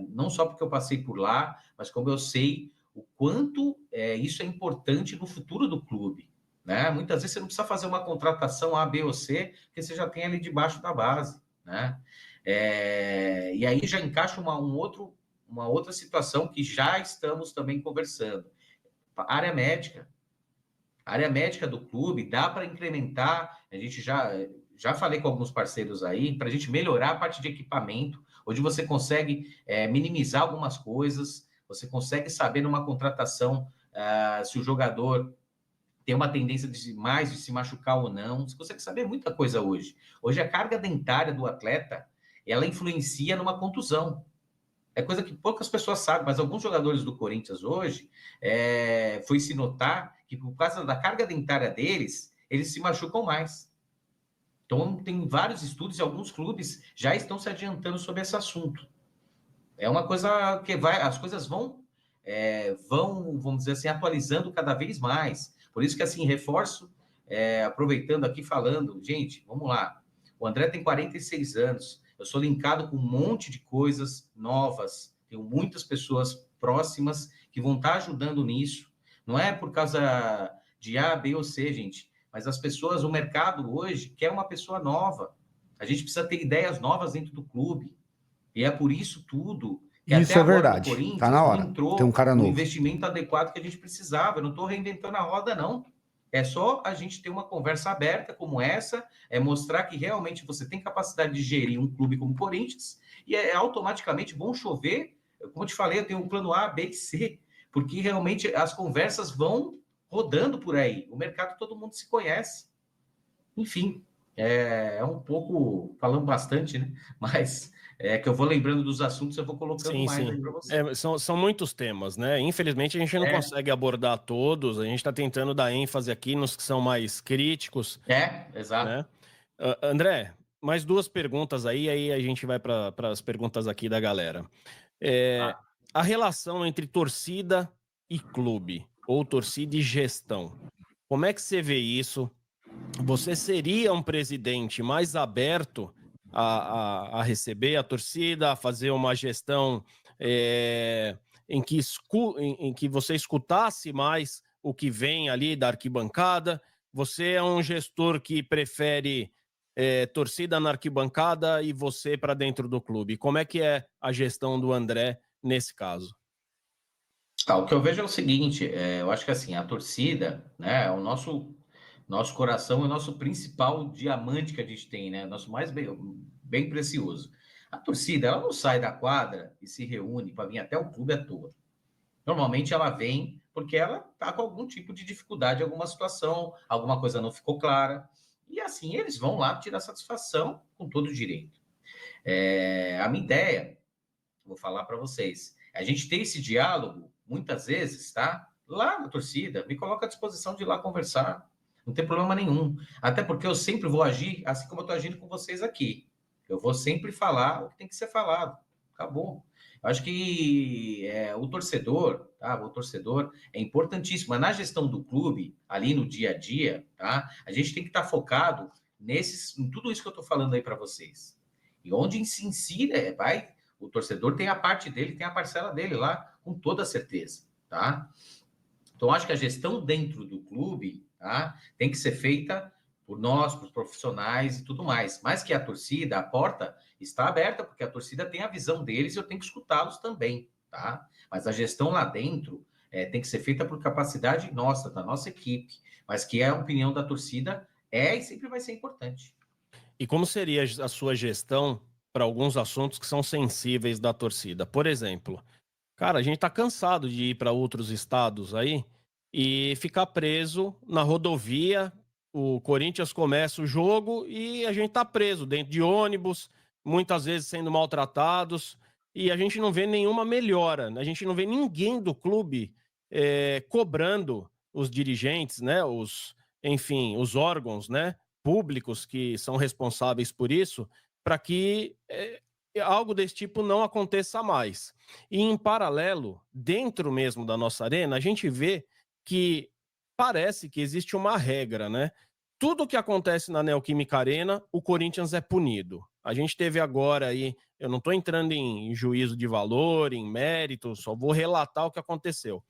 não só porque eu passei por lá, mas como eu sei o quanto isso é importante no futuro do clube, né? Muitas vezes você não precisa fazer uma contratação A, B ou C, porque você já tem ali debaixo da base, né? E aí já encaixa uma outra situação que já estamos também conversando. A área médica. A área médica do clube dá para incrementar. A gente já falei com alguns parceiros aí para a gente melhorar a parte de equipamento, onde você consegue minimizar algumas coisas, você consegue saber numa contratação se o jogador tem uma tendência de se machucar ou não. Você consegue saber muita coisa hoje. Hoje a carga dentária do atleta ela influencia numa contusão. É coisa que poucas pessoas sabem, mas alguns jogadores do Corinthians hoje foi se notar que por causa da carga dentária deles, eles se machucam mais. Então, tem vários estudos e alguns clubes já estão se adiantando sobre esse assunto. É uma coisa que as coisas vamos dizer assim, atualizando cada vez mais. Por isso que, assim, reforço, aproveitando aqui, falando, gente, vamos lá. O André tem 46 anos. Eu sou linkado com um monte de coisas novas. Tenho muitas pessoas próximas que vão estar ajudando nisso. Não é por causa de A, B ou C, gente. Mas as pessoas, o mercado hoje quer uma pessoa nova. A gente precisa ter ideias novas dentro do clube. E é por isso tudo que até Isso é agora no verdade. Tá Corinthians na não hora. Tem um entrou cara o novo. investimento adequado que a gente precisava. Eu não estou reinventando a roda, não. É só a gente ter uma conversa aberta como essa, mostrar que realmente você tem capacidade de gerir um clube como o Corinthians e automaticamente vão chover. Como eu te falei, eu tenho um plano A, B e C, porque realmente as conversas vão rodando por aí. O mercado todo mundo se conhece. Enfim, é um pouco, falando bastante, né? Mas que eu vou lembrando dos assuntos, eu vou colocando Sim, mais sim. aí para você. São muitos temas, né? Infelizmente a gente não consegue abordar todos, a gente está tentando dar ênfase aqui nos que são mais críticos, Exato. né? André, mais 2 perguntas aí a gente vai para as perguntas aqui da galera. A relação entre torcida e clube, ou torcida e gestão, como é que você vê isso? Você seria um presidente mais aberto a receber a torcida, a fazer uma gestão em que você escutasse mais o que vem ali da arquibancada? Você é um gestor que prefere torcida na arquibancada e você para dentro do clube. Como é que é a gestão do André nesse caso? O que eu vejo é o seguinte, eu acho que assim, a torcida, né, é o nosso coração é o nosso principal diamante que a gente tem, né? Nosso mais bem precioso. A torcida, ela não sai da quadra e se reúne para vir até o clube à toa. Normalmente ela vem porque ela está com algum tipo de dificuldade, alguma situação, alguma coisa não ficou clara. E assim, eles vão lá tirar satisfação com todo o direito. A minha ideia, vou falar para vocês, a gente tem esse diálogo, muitas vezes, tá? lá na torcida, me coloca à disposição de ir lá conversar. Não tem problema nenhum. Até porque eu sempre vou agir assim como eu estou agindo com vocês aqui. Eu vou sempre falar o que tem que ser falado. Acabou. Eu acho que o torcedor, tá? O torcedor é importantíssimo. Mas na gestão do clube, ali no dia a dia, tá? A gente tem que estar focado em tudo isso que eu estou falando aí para vocês. E onde se insira, o torcedor tem a parte dele, tem a parcela dele lá, com toda certeza, tá? Então, acho que a gestão dentro do clube, tá, tem que ser feita por nós, por profissionais e tudo mais. Mas que a torcida, a porta está aberta, porque a torcida tem a visão deles e eu tenho que escutá-los também, tá? Mas a gestão lá dentro tem que ser feita por capacidade nossa, da nossa equipe, mas que a opinião da torcida e sempre vai ser importante. E como seria a sua gestão para alguns assuntos que são sensíveis da torcida? Por exemplo, cara, a gente tá cansado de ir para outros estados aí e ficar preso na rodovia. O Corinthians começa o jogo e a gente tá preso dentro de ônibus, muitas vezes sendo maltratados, e a gente não vê nenhuma melhora. A gente não vê ninguém do clube cobrando os dirigentes, né? Enfim, os órgãos, né? Públicos que são responsáveis por isso, para que algo desse tipo não aconteça mais. E em paralelo, dentro mesmo da nossa arena, a gente vê que parece que existe uma regra, né? Tudo que acontece na Neoquímica Arena, o Corinthians é punido. A gente teve agora aí, eu não estou entrando em juízo de valor, em mérito, só vou relatar o que aconteceu.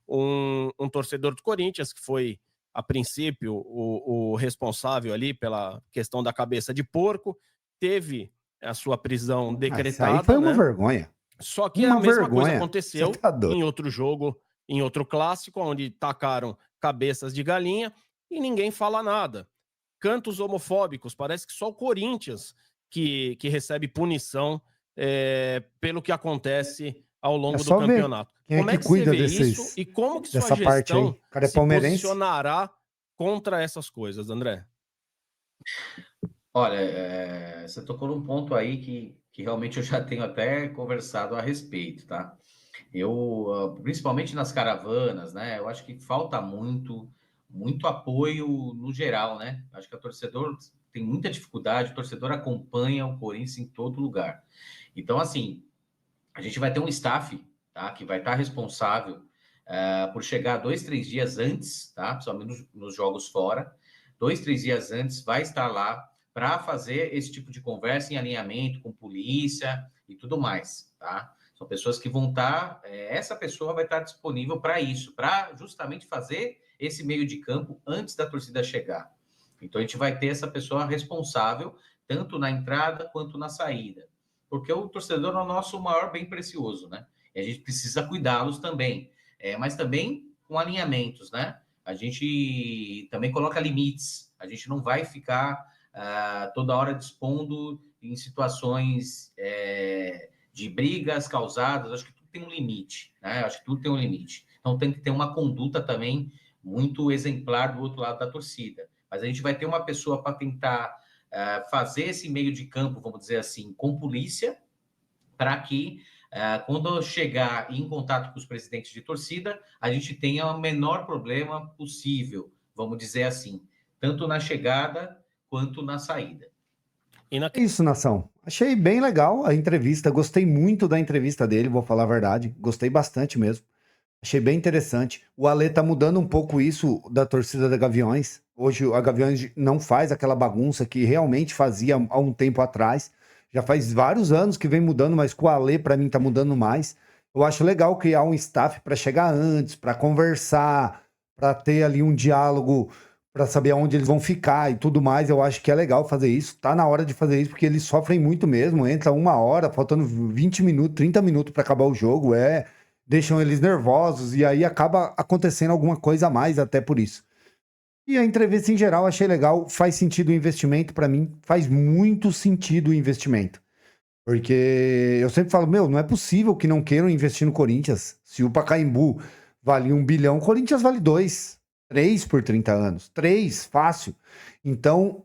Um torcedor do Corinthians, que foi, a princípio, o responsável ali pela questão da cabeça de porco, teve a sua prisão decretada. Isso aí foi uma vergonha. Só que a mesma coisa aconteceu em outro jogo, em outro clássico, onde tacaram cabeças de galinha e ninguém fala nada. Cantos homofóbicos, parece que só o Corinthians que recebe punição pelo que acontece ao longo do campeonato. Como é que cuida isso e como que sua gestão se posicionará contra essas coisas, André? Olha, você tocou num ponto aí que realmente eu já tenho até conversado a respeito, tá? Principalmente nas caravanas, né? Eu acho que falta muito apoio no geral, né? Acho que o torcedor tem muita dificuldade, o torcedor acompanha o Corinthians em todo lugar. Então, assim, a gente vai ter um staff, tá? Que vai estar responsável por chegar 2, 3 dias antes, tá? Principalmente nos jogos fora. 2, 3 dias antes vai estar lá para fazer esse tipo de conversa em alinhamento com polícia e tudo mais, tá? São pessoas que vão estar... essa pessoa vai estar disponível para isso, para justamente fazer esse meio de campo antes da torcida chegar. Então, a gente vai ter essa pessoa responsável, tanto na entrada quanto na saída. Porque o torcedor é o nosso maior bem precioso, né? E a gente precisa cuidá-los também. Mas também com alinhamentos, né? A gente também coloca limites. A gente não vai ficar toda hora dispondo em situações de brigas causadas. Acho que tudo tem um limite, né? Acho que tudo tem um limite. Então, tem que ter uma conduta também muito exemplar do outro lado da torcida. Mas a gente vai ter uma pessoa para tentar fazer esse meio de campo, vamos dizer assim, com polícia, para que, quando chegar em contato com os presidentes de torcida, a gente tenha o menor problema possível, vamos dizer assim, tanto na chegada quanto na saída. Isso, Nação. Achei bem legal a entrevista, gostei muito da entrevista dele, vou falar a verdade, gostei bastante mesmo. Achei bem interessante. O Ale tá mudando um pouco isso da torcida da Gaviões. Hoje a Gaviões não faz aquela bagunça que realmente fazia há um tempo atrás. Já faz vários anos que vem mudando, mas com o Ale, para mim, tá mudando mais. Eu acho legal criar um staff para chegar antes, para conversar, para ter ali um diálogo, para saber aonde eles vão ficar e tudo mais. Eu acho que é legal fazer isso. Tá na hora de fazer isso, porque eles sofrem muito mesmo. Entra 1 hora, faltando 20 minutos, 30 minutos para acabar o jogo. Deixam eles nervosos e aí acaba acontecendo alguma coisa a mais até por isso. E a entrevista em geral achei legal, faz sentido o investimento para mim, faz muito sentido o investimento. Porque eu sempre falo, não é possível que não queiram investir no Corinthians. Se o Pacaembu vale 1 bilhão, o Corinthians vale 2, 3 por 30 anos, 3, fácil. Então,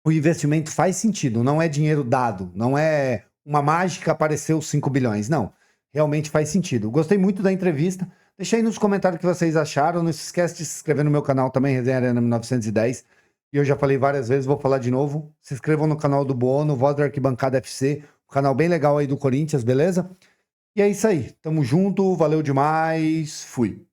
o investimento faz sentido, não é dinheiro dado, não é uma mágica apareceu 5 bilhões, não. Realmente faz sentido. Gostei muito da entrevista. Deixa aí nos comentários o que vocês acharam. Não se esquece de se inscrever no meu canal também, Resenha Arena 1910. E eu já falei várias vezes, vou falar de novo. Se inscrevam no canal do Buono, Voz da Arquibancada FC, um canal bem legal aí do Corinthians, beleza? E é isso aí. Tamo junto, valeu demais, fui.